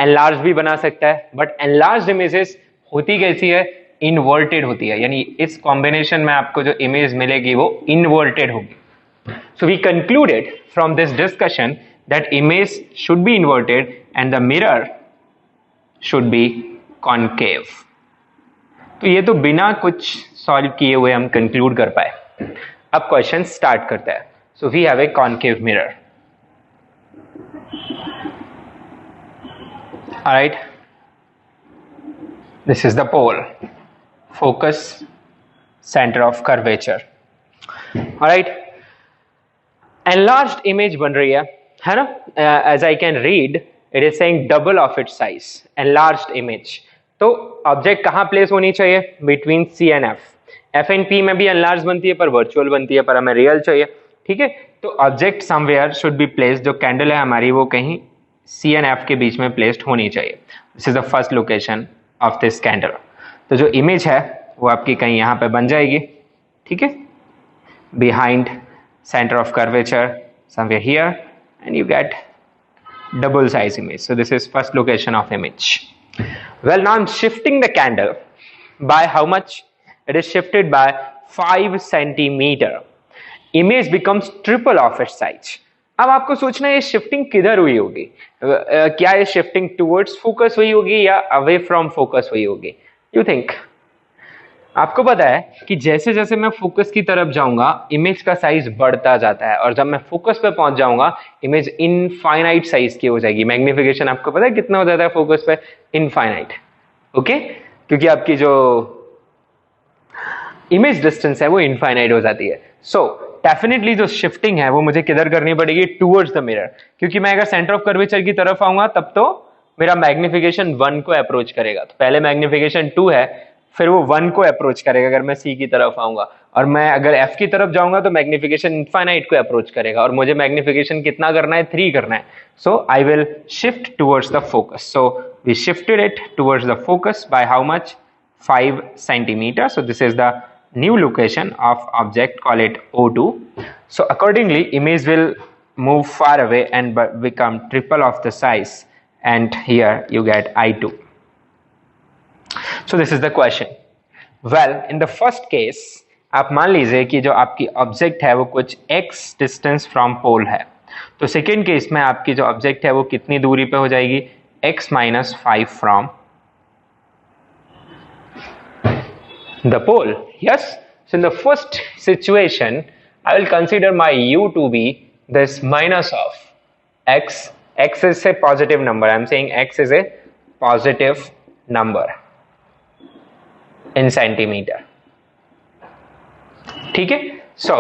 enlarge भी बना सकता है, बट एनलार्ज इमेजेस होती कैसी है? इनवर्टेड होती है, यानी इस कॉम्बिनेशन में आपको जो इमेज मिलेगी वो इनवर्टेड होगी। So we concluded from this discussion that image should be inverted and the mirror should be concave. तो ये तो बिना कुछ सॉल्व किए हुए हम कंक्लूड कर पाए। अब क्वेश्चन स्टार्ट करते हैं। So we have a concave mirror, alright, this is the pole, focus, centre of curvature, alright. enlarged image बन रही है ना? as I can read it is saying double of its size, enlarged image। तो ऑब्जेक्ट कहाँ प्लेस होनी चाहिए? Between C and F and P में भी enlarged बनती है पर वर्चुअल बनती है, पर हमें रियल चाहिए, ठीक है। तो object somewhere should be placed, जो कैंडल है हमारी वो कहीं C एंड F के बीच में प्लेस्ड होनी चाहिए। This is the first location of this candle. तो जो इमेज है वो आपकी कहीं यहाँ पे बन जाएगी, ठीक है, behind center of curvature somewhere here, and you get double size image. So this is first location of image. Well, now I'm shifting the candle by how much? It is shifted by 5 centimeter. Image becomes triple of its size. अब आपको सोचना है ये शिफ्टिंग किधर हुई होगी? क्या ये शिफ्टिंग टुवर्ड्स फोकस हुई होगी या अवे फ्रॉम फोकस हुई होगी? You think? आपको पता है कि जैसे जैसे मैं फोकस की तरफ जाऊंगा इमेज का साइज बढ़ता जाता है, और जब मैं फोकस पे पहुंच जाऊंगा इमेज इनफाइनाइट साइज की हो जाएगी। मैग्निफिकेशन आपको पता है कितना हो जाता है फोकस पे? इनफाइनाइट, ओके, क्योंकि आपकी जो इमेज डिस्टेंस है वो इनफाइनाइट हो जाती है। सो डेफिनेटली जो शिफ्टिंग है वो मुझे किधर करनी पड़ेगी? टूवर्ड्स द मिरर, क्योंकि मैं अगर सेंटर ऑफ कर्वेचर की तरफ आऊंगा तब तो मेरा मैग्निफिकेशन 1 को अप्रोच करेगा। तो पहले मैग्निफिकेशन 2 है, फिर वो 1 को अप्रोच करेगा अगर मैं C की तरफ आऊंगा, और मैं अगर F की तरफ जाऊंगा तो मैग्निफिकेशन इनफाइनाइट को अप्रोच करेगा, और मुझे मैग्निफिकेशन कितना करना है? 3 करना है। So I will shift towards the focus. So we shifted it towards the focus by how much? 5 centimeter. So this is the new location of object, call it O2. So accordingly image will move far away and become triple of the size, and here you get I2. So this is the question. Well, in the first case आप मान लीजिए कि जो आपकी ऑब्जेक्ट है वो कुछ x डिस्टेंस फ्रॉम पोल है, तो सेकेंड केस में आपकी जो ऑब्जेक्ट है वो कितनी दूरी पे हो जाएगी? x minus 5 from the pole. Yes, so in the first situation I will consider my u to be this minus of x. X is a positive number. I am saying x is a positive number in centimeter, ठीक है। So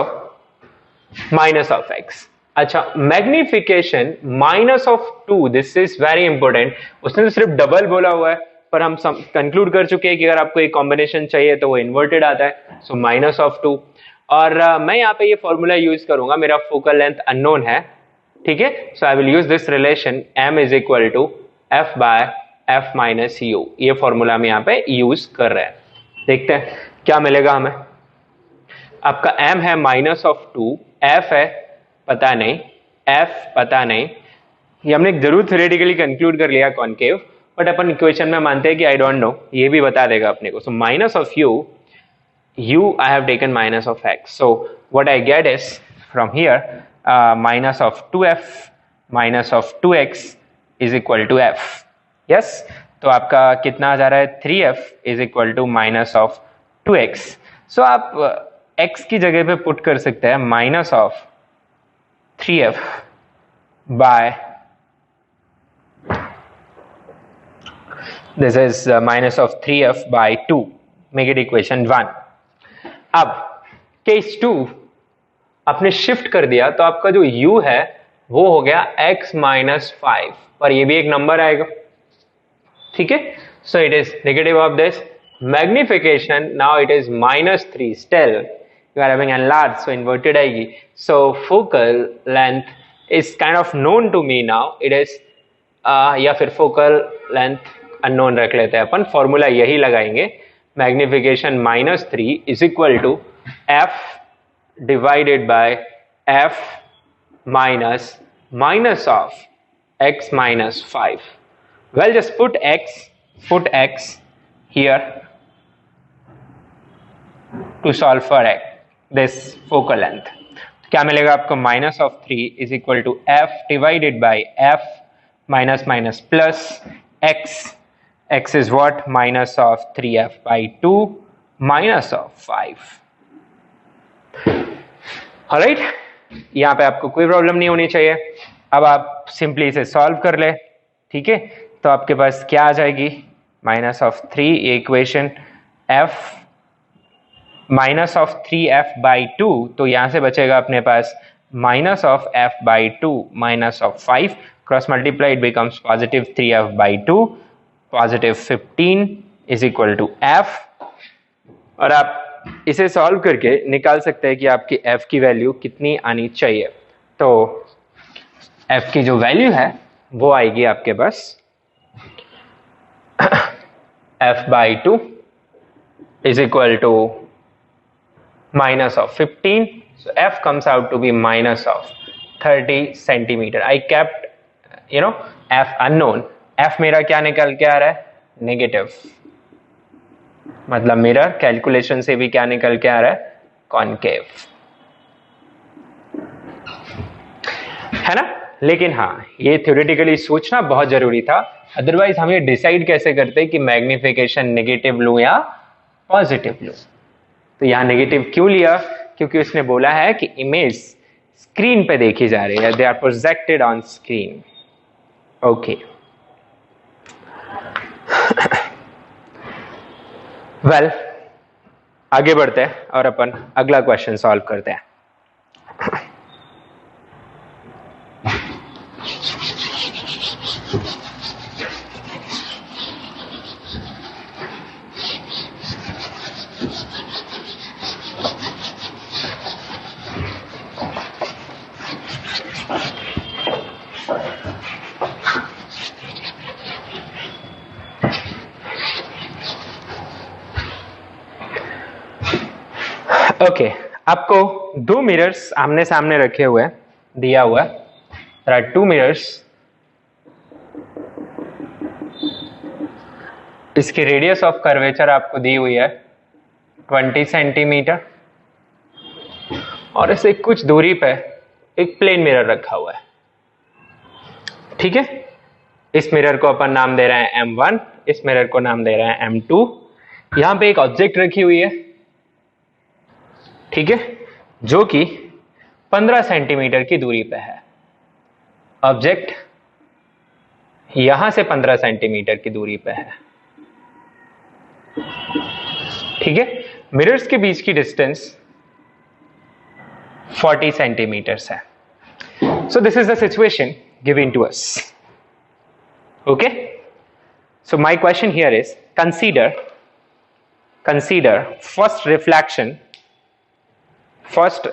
minus of X. अच्छा, magnification minus of 2, this is very important. उसने तो सिर्फ डबल बोला हुआ है, पर हम कंक्लूड कर चुके हैं कि अगर आपको एक कॉम्बिनेशन चाहिए तो वो इन्वर्टेड आता है। सो माइनस ऑफ 2, और मैं यहाँ पे ये फॉर्मूला यूज करूंगा, मेरा फोकल लेंथ अननोन है, ठीक है। So I will use this relation m is equal to f by f minus u। ये फॉर्मूला हम यहाँ पे यूज कर रहे हैं। देखते हैं क्या मिलेगा हमें। आपका m है माइनस ऑफ 2, f है पता नहीं, f पता नहीं, ये हमने जरूर थ्योरेटिकली कंक्लूड कर लिया कॉन्केव, बट अपन इक्वेशन में मानते हैं कि आई डोंट नो, ये भी बता देगा अपने को। सो minus of u I have taken minus of x, so what I get is from here minus of 2f minus of 2x is equal to f. yes, तो आपका कितना आ जा रहा है? 3f is equal to minus of 2x. so आप x की जगह पे पुट कर सकते हैं minus of 3f by this is minus of 3f by 2, make it equation 1. अब केस 2 आपने शिफ्ट कर दिया तो आपका जो u है वो हो गया x माइनस 5, पर ये भी एक नंबर आएगा, ठीक है, so it is negative of this magnification. Now it is -3. Still you are having enlarged, so inverted आएगी. So focal length is kind of known to me now. It is या फिर focal length unknown रख लेते हैं अपन. फॉर्मूला यही लगाएंगे, magnification -3 is equal to f divided by f minus of x minus 5. Well, just put x here to solve for x, this focal length. क्या मिलेगा आपको? -3 is equal to f divided by f minus plus x. X is what? Minus of 3f by 2 minus of 5. Alright, यहाँ पे आपको कोई प्रॉब्लम नहीं होनी चाहिए. अब आप सिंपली इसे सॉल्व कर ले. ठीक है, तो आपके पास क्या आ जाएगी? -3 इक्वेशन f -3f by 2, तो यहां से बचेगा अपने पास -f by 2 -5. Cross multiply, it becomes +3f by 2, +15 is equal to f. और आप इसे सॉल्व करके निकाल सकते हैं कि आपकी f की वैल्यू कितनी आनी चाहिए. तो f की जो वैल्यू है वो आएगी आपके पास f by 2 is equal to -15. So f comes out to be -30 centimeter. I kept f unknown. f मेरा क्या निकल के आ रहा है? नेगेटिव. मतलब मेरा कैलकुलेशन से भी क्या निकल के आ रहा है? कॉनकेव. है ना? लेकिन हाँ, ये थ्योरेटिकली सोचना बहुत जरूरी था. अदरवाइज हम ये डिसाइड कैसे करते कि मैग्निफिकेशन नेगेटिव लूं या पॉजिटिव लूं. तो यहां नेगेटिव क्यों लिया? क्योंकि उसने बोला है कि इमेज स्क्रीन पे देखी जा रही है, they are projected on screen. Okay, well आगे बढ़ते हैं और अपन अगला क्वेश्चन सॉल्व करते हैं. ओके, आपको दो मिरर्स आमने सामने रखे हुए दिया हुआ है. There are two mirrors. इसकी रेडियस ऑफ कर्वेचर आपको दी हुई है 20 सेंटीमीटर, और इसे कुछ दूरी पे एक प्लेन मिरर रखा हुआ है. ठीक है, इस मिरर को अपन नाम दे रहे हैं M1, इस मिरर को नाम दे रहे हैं M2. यहां पे एक ऑब्जेक्ट रखी हुई है, ठीक है, जो कि 15 सेंटीमीटर की दूरी पे है. ऑब्जेक्ट यहां से 15 सेंटीमीटर की दूरी पे है. ठीक है, मिरर्स के बीच की डिस्टेंस 40 सेंटीमीटर्स है. So this is the situation given to us. Okay, so my question here is consider first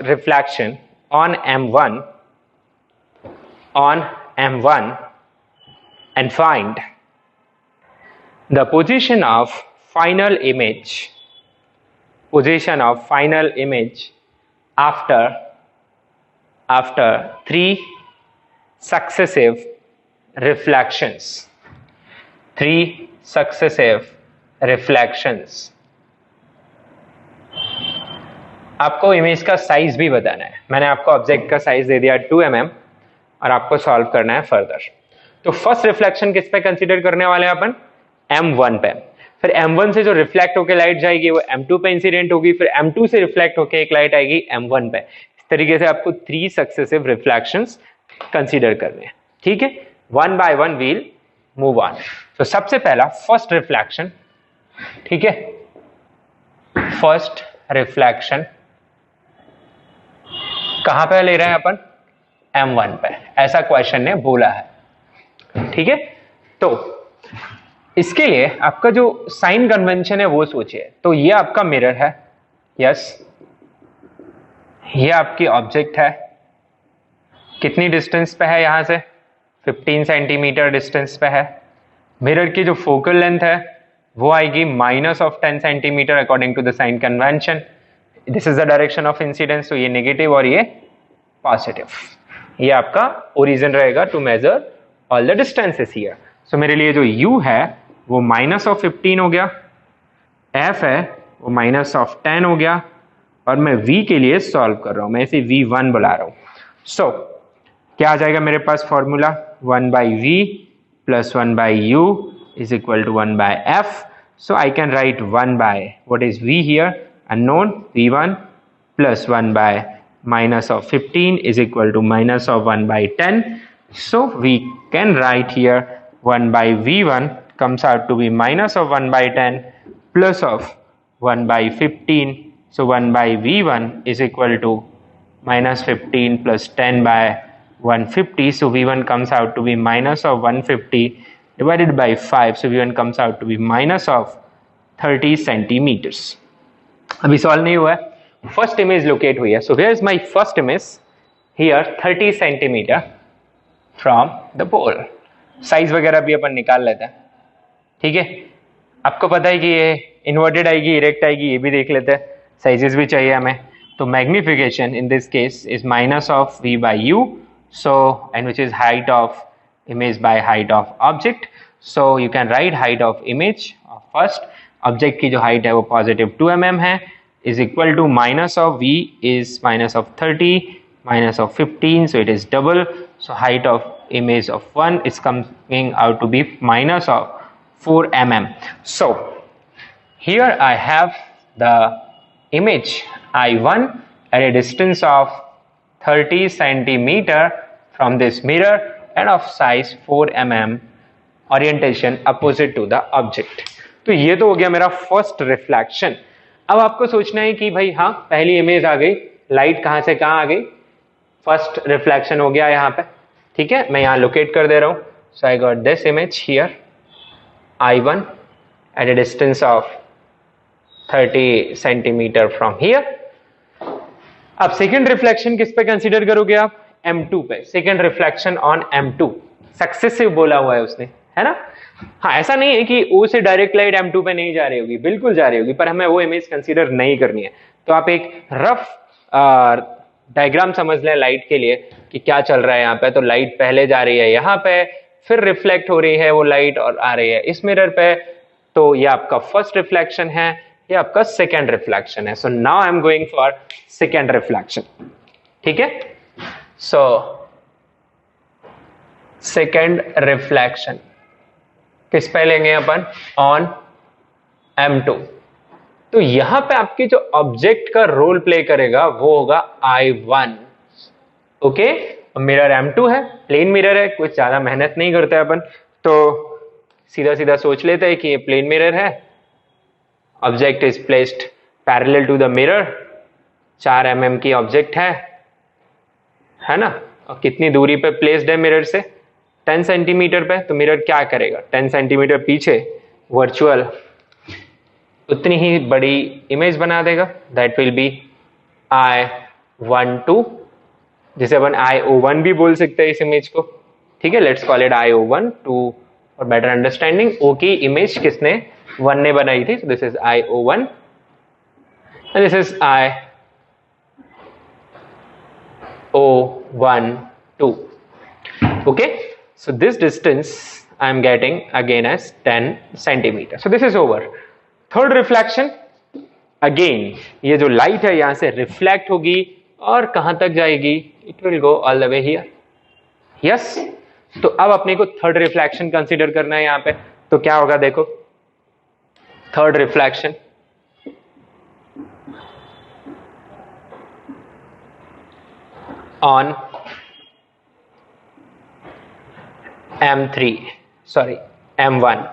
reflection on M1 and find the position of final image after 3 successive reflections. आपको इमेज का साइज भी बताना है. मैंने आपको ऑब्जेक्ट का साइज दे दिया 2 mm और आपको सॉल्व करना है फर्दर. तो फर्स्ट रिफ्लेक्शन किस पे कंसीडर करने वाले हैं अपन? M1 पे. फिर M1 से जो रिफ्लेक्ट होकर लाइट जाएगी वो M2 पे इंसिडेंट होगी, फिर M2 से रिफ्लेक्ट होकर एक लाइट आएगी M1 पे. इस तरीके से आपको 3 सक्सेसिव रिफ्लेक्शंस कंसीडर करने हैं. ठीक है, one by one we'll move on. तो सबसे पहला फर्स्ट रिफ्लेक्शन. ठीक है, फर्स्ट रिफ्लेक्शन कहां पे ले रहे हैं अपन? M1 पे. ऐसा क्वेश्चन ने बोला है. ठीक है, तो इसके लिए आपका जो साइन कन्वेंशन है वो सोचिए। तो ये आपका मिरर है, यस, ये आपकी ऑब्जेक्ट है, कितनी डिस्टेंस पे है यहां से, 15 सेंटीमीटर डिस्टेंस पे है। मिरर की जो फोकल लेंथ है वो आएगी -10 centimetre according to the sign convention. This is the direction of incidence, तो ये नेगेटिव और ये पॉजिटिव। ये आपका ओरिजिन रहेगा to measure all the distances here. So मेरे लिए जो u है वो -15 हो गया, f है वो -10 हो गया, और मैं v के लिए सॉल्व कर रहा हूं, मैं इसे v1 बुला रहा हूं। सो क्या आ जाएगा मेरे पास formula, 1/v plus 1/u is equal to 1/f. So I can write 1 by, what is v here, unknown, v1 plus 1 by -15 is equal to -1/10. So we can write here 1 by v1 comes out to be -1/10 plus of 1/15. So 1 by v1 is equal to -15 plus 10 by 150. So v1 comes out to be -150 divided by 5. So v1 comes out to be -30 centimeters. अभी सॉल्व नहीं हुआ है, फर्स्ट इमेज लोकेट हुई है। So where is my first image, here 30 centimetre from the pole. Size वगैरह भी अपन निकाल लेते हैं, ठीक है। आपको पता है कि ये इन्वर्टेड आएगी, इरेक्ट आएगी, ये भी देख लेते हैं, साइजेस भी चाहिए हमें। तो magnification in this case is -v by u, so and which is height of image by height of object. So you can write height of image of first object की जो height है वो +2 mm है, is equal to -v is -30 -15, so it is double. So height of image of 1 is coming out to be -4 mm. So here I have the image I1 at a distance of 30 centimeter from this mirror and of size 4 mm, orientation opposite to the object. तो ये तो हो गया मेरा फर्स्ट रिफ्लेक्शन। अब आपको सोचना है कि भाई हाँ, पहली इमेज आ गई, लाइट कहां से कहां आ गई, फर्स्ट रिफ्लेक्शन हो गया यहाँ पे, ठीक है। मैं यहाँ लोकेट कर दे रहा हूँ। So I got this image here, I1 at a distance of 30 centimetre from here. अब सेकेंड रिफ्लेक्शन किस पे कंसीडर करोगे आप, M2 पे। Second reflection on M2, successive बोला हुआ है उसने, है ना। हाँ, ऐसा नहीं है कि O से डायरेक्ट लाइट M2 पे नहीं जा रही होगी, बिल्कुल जा रही होगी, पर हमें वो इमेज कंसीडर नहीं करनी है। तो आप एक रफ डायग्राम समझ लें लाइट के लिए कि क्या चल रहा है यहाँ पे। तो लाइट पहले जा रही है यहाँ पे, फिर रिफ्लेक्ट हो रही है वो लाइट और आ रही है इस मिरर पे। तो ये आपका फर्स्ट रिफ्लेक्शन है, ये आपका सेकेंड रिफ्लेक्शन है। So now I am going for second reflection, ठीक है। सो सेकेंड रिफ्लेक्शन किस पे लेंगे अपन, ऑन M2। तो यहां पे आपके जो ऑब्जेक्ट का रोल प्ले करेगा वो होगा I1, ओके। मिरर M2 है, प्लेन मिरर है, कुछ ज्यादा मेहनत नहीं करते अपन, तो सीधा सीधा सोच लेते हैं कि ये प्लेन मिरर है, object is placed parallel to the mirror, 4 mm की ऑब्जेक्ट है ना, और कितनी दूरी पे प्लेस्ड है मिरर से, 10 सेंटीमीटर पे। तो मिरर क्या करेगा, 10 सेंटीमीटर पीछे वर्चुअल उतनी ही बड़ी इमेज बना देगा, दैट विल बी I12, जिसे अपन IO1 भी बोल सकते हैं इस इमेज को, ठीक है। Let's call it IO1 two for better understanding. O की इमेज किसने, 1 ने बनाई थी, this is IO1 and this is IO12, okay. So this distance I am getting again as 10 centimeter. So this is over. Third reflection, again ये जो लाइट है यहां से रिफ्लेक्ट होगी और कहां तक जाएगी, it will go all the way here, yes. तो अब अपने को थर्ड रिफ्लेक्शन कंसीडर करना है यहाँ पे। तो क्या होगा देखो, थर्ड रिफ्लेक्शन ऑन M1।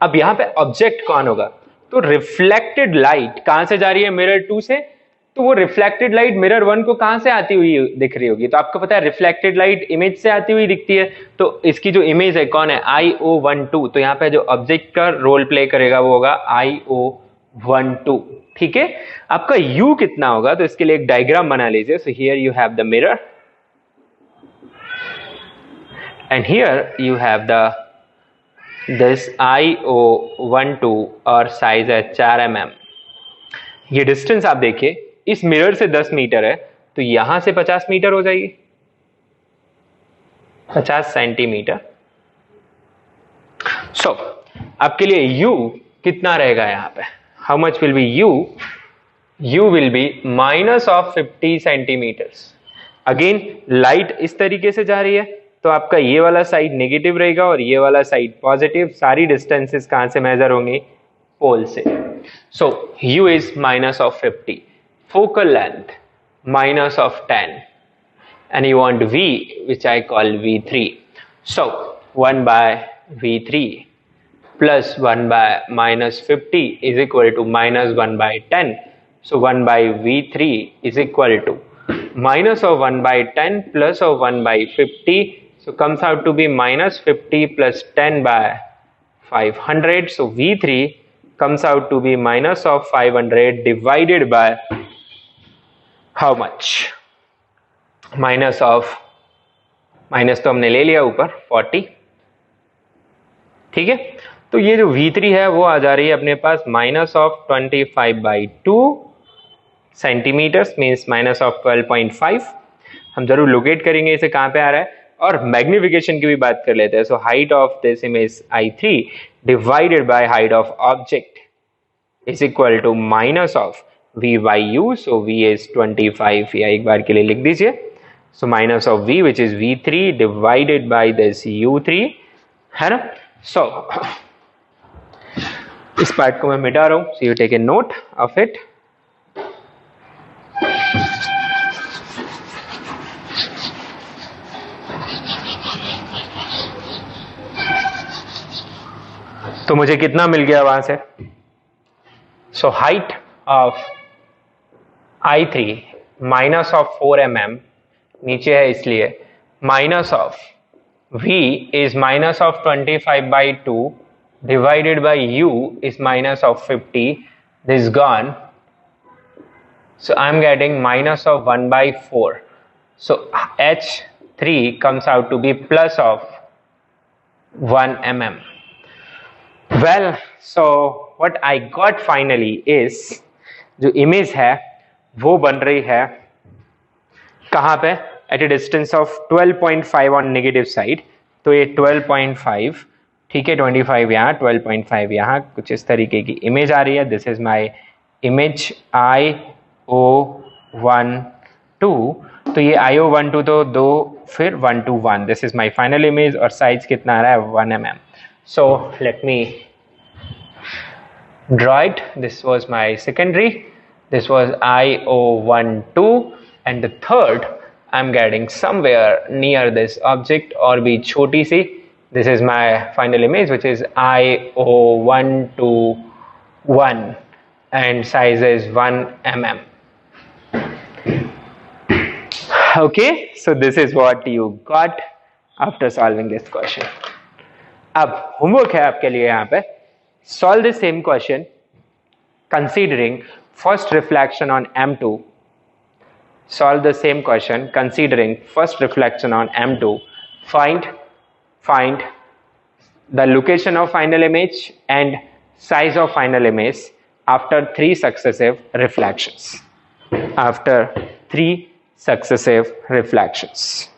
अब यहां पे ऑब्जेक्ट कौन होगा, तो रिफ्लेक्टेड लाइट कहां से जा रही है, मिरर 2 से। तो वो रिफ्लेक्टेड लाइट मिरर 1 को कहां से आती हुई दिख रही होगी? तो आपको पता है रिफ्लेक्टेड लाइट इमेज से आती हुई दिखती है, तो इसकी जो इमेज है कौन है? IO12। तो यहाँ पे जो ऑब्जेक्ट का रोल प्ले करेगा वो होगा IO12। ठीक है, आपका U कितना होगा? तो इसके लिए एक डायग्राम बना लीजिए। So here you have the mirror and here you have the this IO12 और साइज है 4 mm। ये डिस्टेंस आप देखिए, इस मिरर से 10 मीटर है, तो यहां से 50 मीटर हो जाएगी, 50 सेंटीमीटर। सो आपके लिए U कितना रहेगा यहाँ पे? How much will be U? U will be -50 centimetres. Again light इस तरीके से जा रही है, तो आपका ये वाला साइड नेगेटिव रहेगा और ये वाला साइड पॉजिटिव। सारी डिस्टेंसेस कहां से मेजर होंगी? पोल से। सो U is -50, focal length -10, and you want V, which I call V3. So 1 by V3 plus 1 by -50 is equal to -1 by 10. So 1 by V3 is equal to minus of 1 by 10 plus of 1 by 50. So comes out to be -50 plus 10 by 500. So V3 comes out to be minus of 500 divided by how much? Minus of, minus तो हमने ले लिया ऊपर 40। ठीक है, तो ये जो V3 है वो आ जा रही है अपने पास -25/2 सेंटीमीटर्स, मीन्स -12.5। हम जरूर लोकेट करेंगे इसे कहां पे आ रहा है, और मैग्निफिकेशन की भी बात कर लेते हैं। So height of this image I3 divided by height of object is equal to minus of V by U. So V is 25, या एक बार के लिए लिख दीजिए। सो minus of V which is V3 divided by this U3, है ना? सो इस पार्ट को मैं मिटा रहा हूं, so you take a note of it. तो मुझे कितना मिल गया वहां से? So height of I3 minus of 4 mm, नीचे है इसलिए, minus of V is minus of 25/2 divided by U is minus of 50. This is gone. So I'm getting minus of 1/4. So H3 comes out to be plus of 1 mm. Well, so what I got finally is, जो इमेज है वो बन रही है कहां पे? At a distance of 12.5 on negative side. तो ये 12.5, ठीक है, 25 यहाँ, 12.5 यहाँ, कुछ इस तरीके की इमेज आ रही है। This is my image IO12। तो ये IO12 तो 2, फिर 1 to 1, this is my final image, और साइज कितना आ रहा है? 1 mm. So let me draw it. This was my secondary, this was IO12, and the third I'm getting somewhere near this object or be choti si. This is my final image, which is IO121 and size is 1 mm. Okay, so this is what you got after solving this question. अब होमवर्क है आपके लिए यहाँ पे, solve the same question considering first reflection on M2. Solve the same question considering first reflection on M2. Find the location of final image and size of final image after 3 successive reflections. After 3 successive reflections.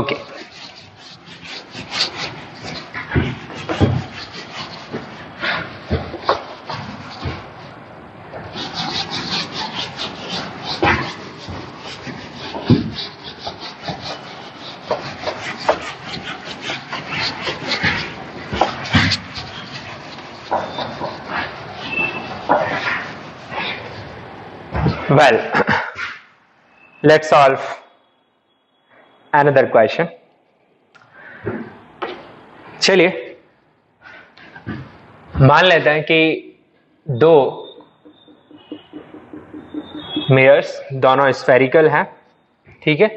Okay. Well, let's solve another question. चलिए मान लेते हैं कि दो मिरर्स दोनों स्फेरिकल हैं, ठीक है,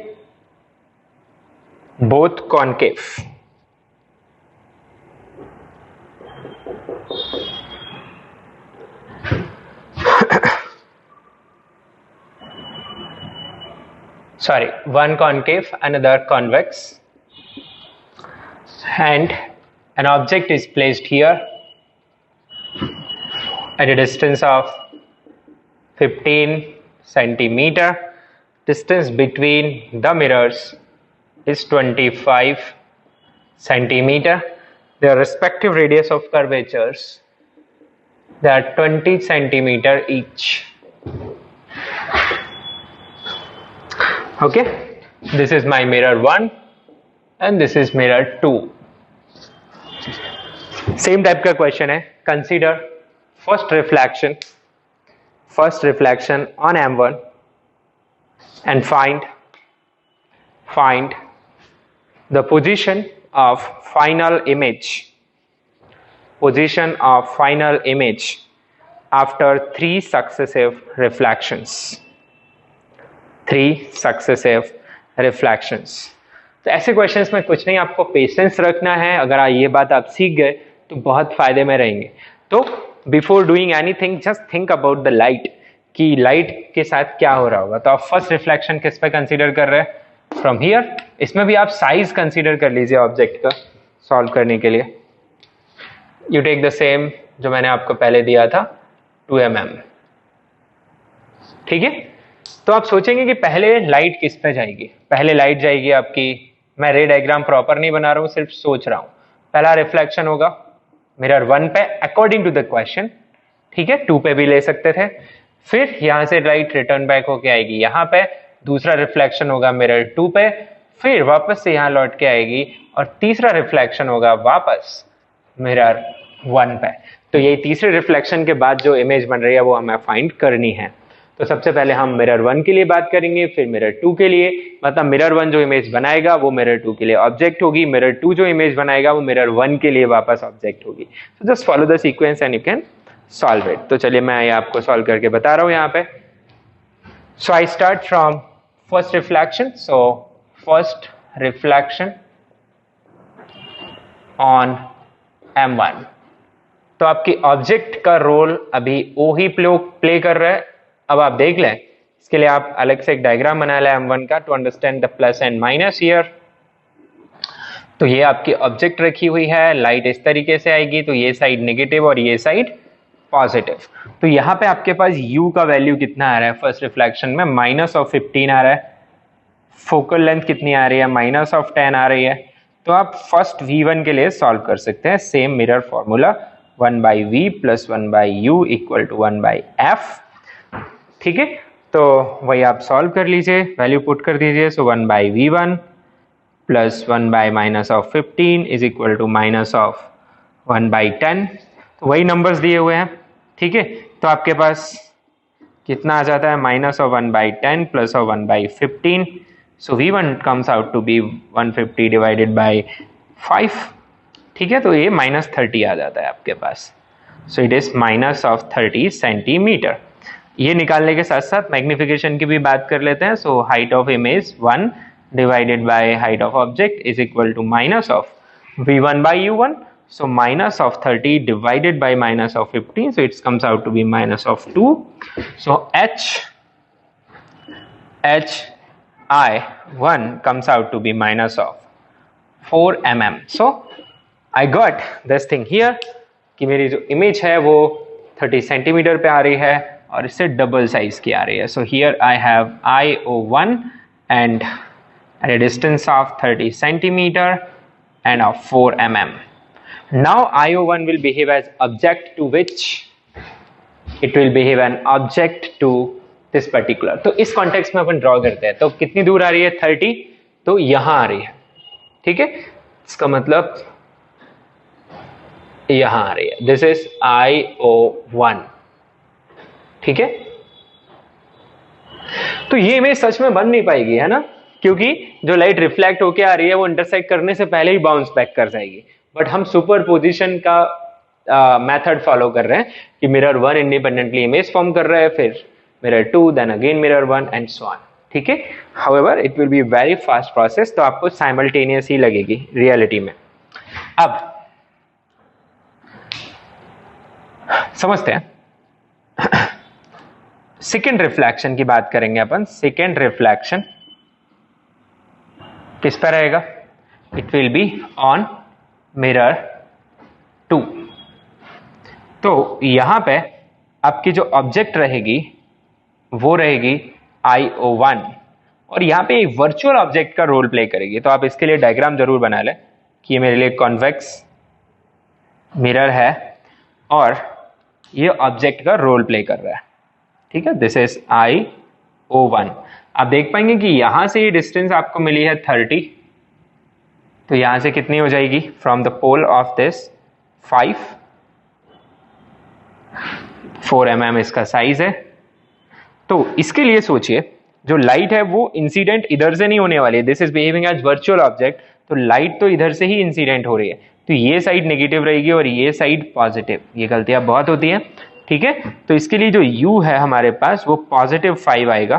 both concave. sorry, one concave, another convex, and an object is placed here at a distance of 15 centimeter. Distance between the mirrors is 25 centimeter. Their respective radius of curvatures, they are 20 centimeter each. Okay, this is my mirror 1 and this is mirror 2. Same type का question है. Consider first reflection on M1 and find the position of final image after 3 successive reflections. तो ऐसे क्वेश्चंस में कुछ नहीं, आपको पेशेंस रखना है। अगर ये बात आप सीख गए तो बहुत फायदे में रहेंगे। तो before doing anything just think about the light, कि लाइट के साथ क्या हो रहा होगा। तो आप फर्स्ट रिफ्लेक्शन किस पे कंसीडर कर रहे हैं? From here. इसमें भी आप साइज कंसीडर कर लीजिए ऑब्जेक्ट का सॉल्व करने के लिए। यू टेक द सेम जो मैंने आपको पहले दिया था, 2 mm, ठीक है। तो आप सोचेंगे कि पहले लाइट किस पे जाएगी? पहले लाइट जाएगी आपकी, मैं रे डायग्राम प्रॉपर नहीं बना रहा हूं, सिर्फ सोच रहा हूं। पहला रिफ्लेक्शन होगा मिरर 1 पे अकॉर्डिंग टू द क्वेश्चन, ठीक है, 2 पे भी ले सकते थे। फिर यहां से लाइट रिटर्न बैक होके आएगी यहाँ पे, दूसरा रिफ्लेक्शन होगा मिरर 2 पे, फिर वापस से यहां लौट के आएगी, और तीसरा रिफ्लेक्शन होगा वापस मिरर 1 पे। तो ये तीसरे रिफ्लेक्शन के बाद जो इमेज बन रही है वो हमें फाइंड करनी है। तो सबसे पहले हम मिरर 1 के लिए बात करेंगे, फिर मिरर 2 के लिए। मतलब मिरर 1 जो इमेज बनाएगा वो मिरर 2 के लिए ऑब्जेक्ट होगी, मिरर 2 जो इमेज बनाएगा वो मिरर 1 के लिए वापस ऑब्जेक्ट होगी। तो just follow the sequence and you can solve it. तो चलिए मैं ये आपको सॉल्व करके बता रहा हूं यहाँ पे। So I start from first reflection. So first reflection on M1। तो आपकी ऑब्जेक्ट का रोल अभी O ही प्ले कर रहा है। अब आप देख लें, इसके लिए आप अलग से एक डायग्राम बना लें M1 का, to understand the plus and minus here. तो ये आपकी ऑब्जेक्ट रखी हुई है, लाइट इस तरीके से आएगी, तो ये साइड नेगेटिव और ये साइड पॉजिटिव। तो यहाँ पे आपके पास U का वैल्यू कितना आ रहा है? फर्स्ट रिफ्लेक्शन में -15 आ रहा है। फोकल लेंथ कितनी आ रही है? -10 आ रही है। तो आप फर्स्ट V1 के लिए सॉल्व कर सकते हैं, same mirror formula, 1/V + 1/U = 1/F, ठीक है। तो वही आप सॉल्व कर लीजिए, वैल्यू पुट कर दीजिए। सो 1/V1 + 1/-15 = -1/10। तो वही नंबर्स दिए हुए हैं, ठीक है। तो आपके पास कितना आ जाता है? -1/10 + 1/15। सो V1 comes out to be 150 / 5, ठीक है। तो ये -30 आ जाता है आपके पास। So it is -30 centimetre. ये निकालने के साथ साथ मैग्निफिकेशन की भी बात कर लेते हैं। So height of image 1 / height of object is equal to -V1/U1। So -30 divided by -15, so it comes out to be -2. So HI1 comes out to be -4 mm. So I got this thing here कि मेरी जो इमेज है वो 30 सेंटीमीटर पे आ रही है और इससे डबल साइज की आ रही है। So here I have IO1 and at a distance of 30 centimeter and of 4 mm. Now IO1 will behave as object to which it will behave an object to this particular। तो इस कॉन्टेक्स्ट में अपन ड्रॉ करते हैं। तो कितनी दूर आ रही है? 30, तो यहां आ रही है, ठीक है। इसका मतलब यहां आ रही है, दिस इज IO1, ठीक है। तो ये इमेज सच में बन नहीं पाएगी, है ना, क्योंकि जो लाइट रिफ्लेक्ट होके आ रही है वो इंटरसेक्ट करने से पहले ही बाउंस बैक कर जाएगी। बट हम सुपरपोजिशन का मेथड फॉलो कर रहे हैं कि मिरर 1 इंडिपेंडेंटली इमेज फॉर्म कर रहा है, फिर mirror 2, then again mirror 1 and so on. ठीक है, however it will be very fast process, तो आपको simultaneous ही लगेगी रियलिटी में. अब समझते हैं सेकेंड रिफ्लेक्शन की बात करेंगे अपन. सेकेंड रिफ्लेक्शन किस पर रहेगा? It will be on mirror 2. तो यहां पे आपकी जो ऑब्जेक्ट रहेगी वो रहेगी IO1 और यहां पे एक वर्चुअल ऑब्जेक्ट का रोल प्ले करेगी. तो आप इसके लिए डायग्राम जरूर बना लें कि ये मेरे लिए कॉन्वेक्स मिरर है और ये ऑब्जेक्ट का रोल प्ले कर रहा है. ठीक है, दिस इज IO1. आप देख पाएंगे कि यहां से ये डिस्टेंस आपको मिली है 30. तो यहां से कितनी हो जाएगी? From the pole of this 4 mm इसका साइज है. तो इसके लिए सोचिए जो लाइट है वो इंसिडेंट इधर से नहीं होने वाली है. This is behaving as virtual object, तो लाइट तो इधर से ही इंसिडेंट हो रही है. तो ये साइड नेगेटिव रहेगी और ये साइड पॉजिटिव. ये गलतियां बहुत होती हैं. ठीक है, तो इसके लिए जो U है हमारे पास वो +5 आएगा.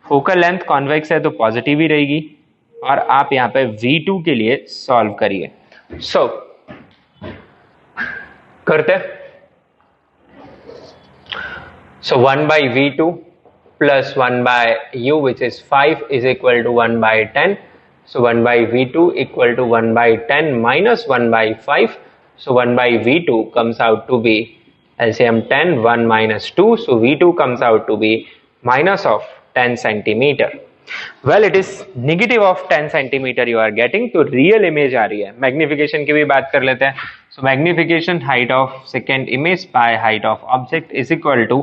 फोकल लेंथ कॉन्वेक्स है तो पॉजिटिव ही रहेगी. और आप यहाँ पे V2 के लिए सॉल्व करिए. सो करते. So 1/V2 plus 1/U, which is 5, is equal to 1/10. So 1/V2 equal to 1/10 minus 1/5. So 1/V2 comes out to be LCM 10, 1 minus 2. So V2 comes out to be minus of 10 centimeter. Well, it is negative of 10 centimeter you are getting. तो real image आ रही है. Magnification की भी बात कर लेते हैं. So magnification height of second image by height of object is equal to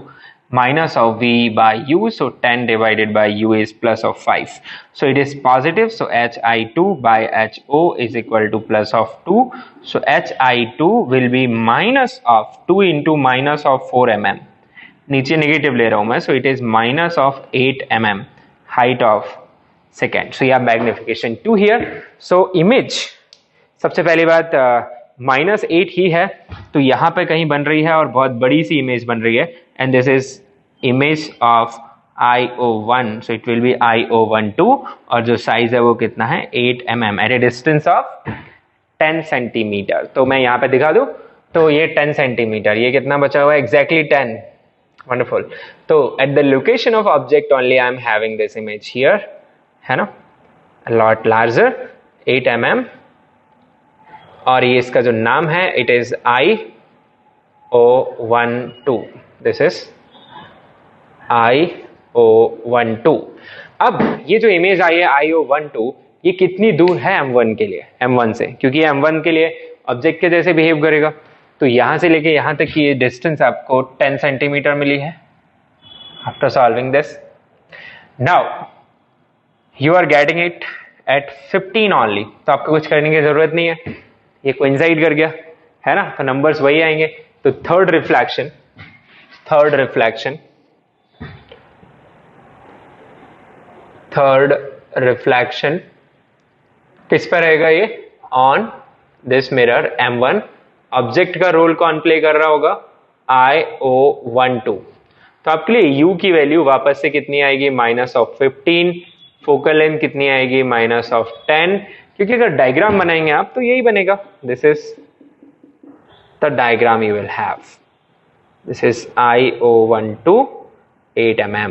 minus of V by U. So 10 divided by U is plus of 5. So it is positive. So HI2 by HO is equal to plus of 2. So HI2 will be minus of 2 into minus of 4 mm. नीचे नेगेटिव ले रहा हूं मैं. So it is minus of 8 mm height of second. So you have magnification 2 here. So image सबसे पहली बात -8 ही है तो यहाँ पे कहीं बन रही है और बहुत बड़ी सी इमेज बन रही है. And this is image of IO1. So it will be IO12 और जो साइज है वो कितना है? 8 mm at a distance of 10 centimetre. तो मैं यहाँ पे दिखा दूं तो ये 10 सेंटीमीटर. ये कितना बचा हुआ है? एग्जैक्टली 10. वंडरफुल. तो at the location of object only I am having this image here, है ना, a lot larger 8 mm. और ये इसका जो नाम है it is IO12. This is IO12. अब ये जो इमेज आई है IO12 ये कितनी दूर है M1 के लिए? M1 से, क्योंकि M1 के लिए ऑब्जेक्ट के जैसे बिहेव करेगा. तो यहां से लेके यहां तक की डिस्टेंस आपको 10 सेंटीमीटर मिली है after solving this. Now you are getting it at 15 only. तो आपको कुछ करने की जरूरत नहीं है, ये कोइंसाइड कर गया है ना, तो नंबर्स वही आएंगे. तो थर्ड रिफ्लेक्शन किस पर रहेगा? ये on this mirror M1. Object का रोल कौन प्ले कर रहा होगा? IO12. तो आपके लिए U की वैल्यू वापस से कितनी आएगी? -15. फोकल लेंथ कितनी आएगी? -10. क्योंकि अगर डायग्राम बनाएंगे आप तो यही बनेगा. This is the diagram you will have. This is IO12 8 mm.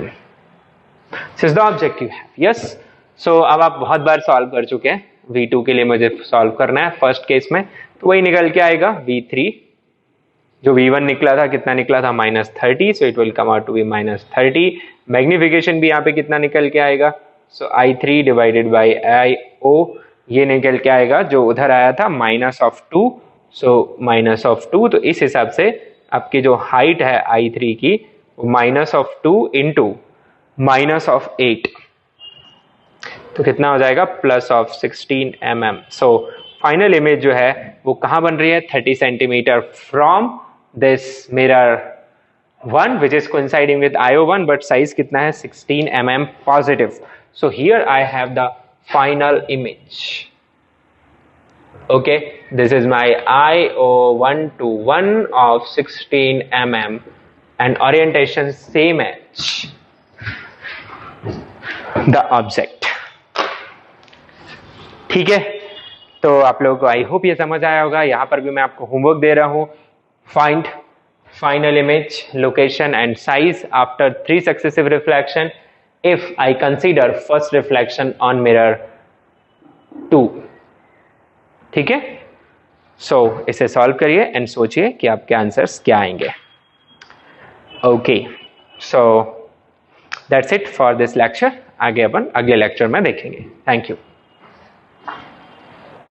This is the object you have. Yes. So अब आप बहुत बार सॉल्व कर चुके हैं. V2 के लिए मुझे सॉल्व करना है फर्स्ट केस में, तो वही निकल के आएगा V3. जो V1 निकला था कितना निकला था? -30. So it will come out to be -30. Magnification भी यहाँ पे कितना निकल के आएगा? सो I3 डिवाइडेड बाई IO ये निकल के आएगा जो उधर आया था -2. सो -2. तो इस हिसाब से आपकी जो हाइट है I3 की -2 इंटू -8 तो कितना हो जाएगा? +16 mm. सो फाइनल इमेज जो है वो कहां बन रही है? 30 centimetre from this mirror 1 which is coinciding with IO1, but size कितना है? 16 mm positive. So here I have the final image. Okay, this is my IO121 of 16 mm and orientation same edge. The object. ठीक है, तो आप लोगों को आई होप ये समझ आया होगा। यहां पर भी मैं आपको होमवर्क दे रहा हूं, find final image, location and size after 3 successive reflection if I consider first reflection on mirror 2। ठीक है, सो इसे सॉल्व करिए एंड सोचिए कि आपके आंसर्स क्या आएंगे। Okay, so that's it for this lecture. आगे अपन अगले लेक्चर में देखेंगे। Thank you.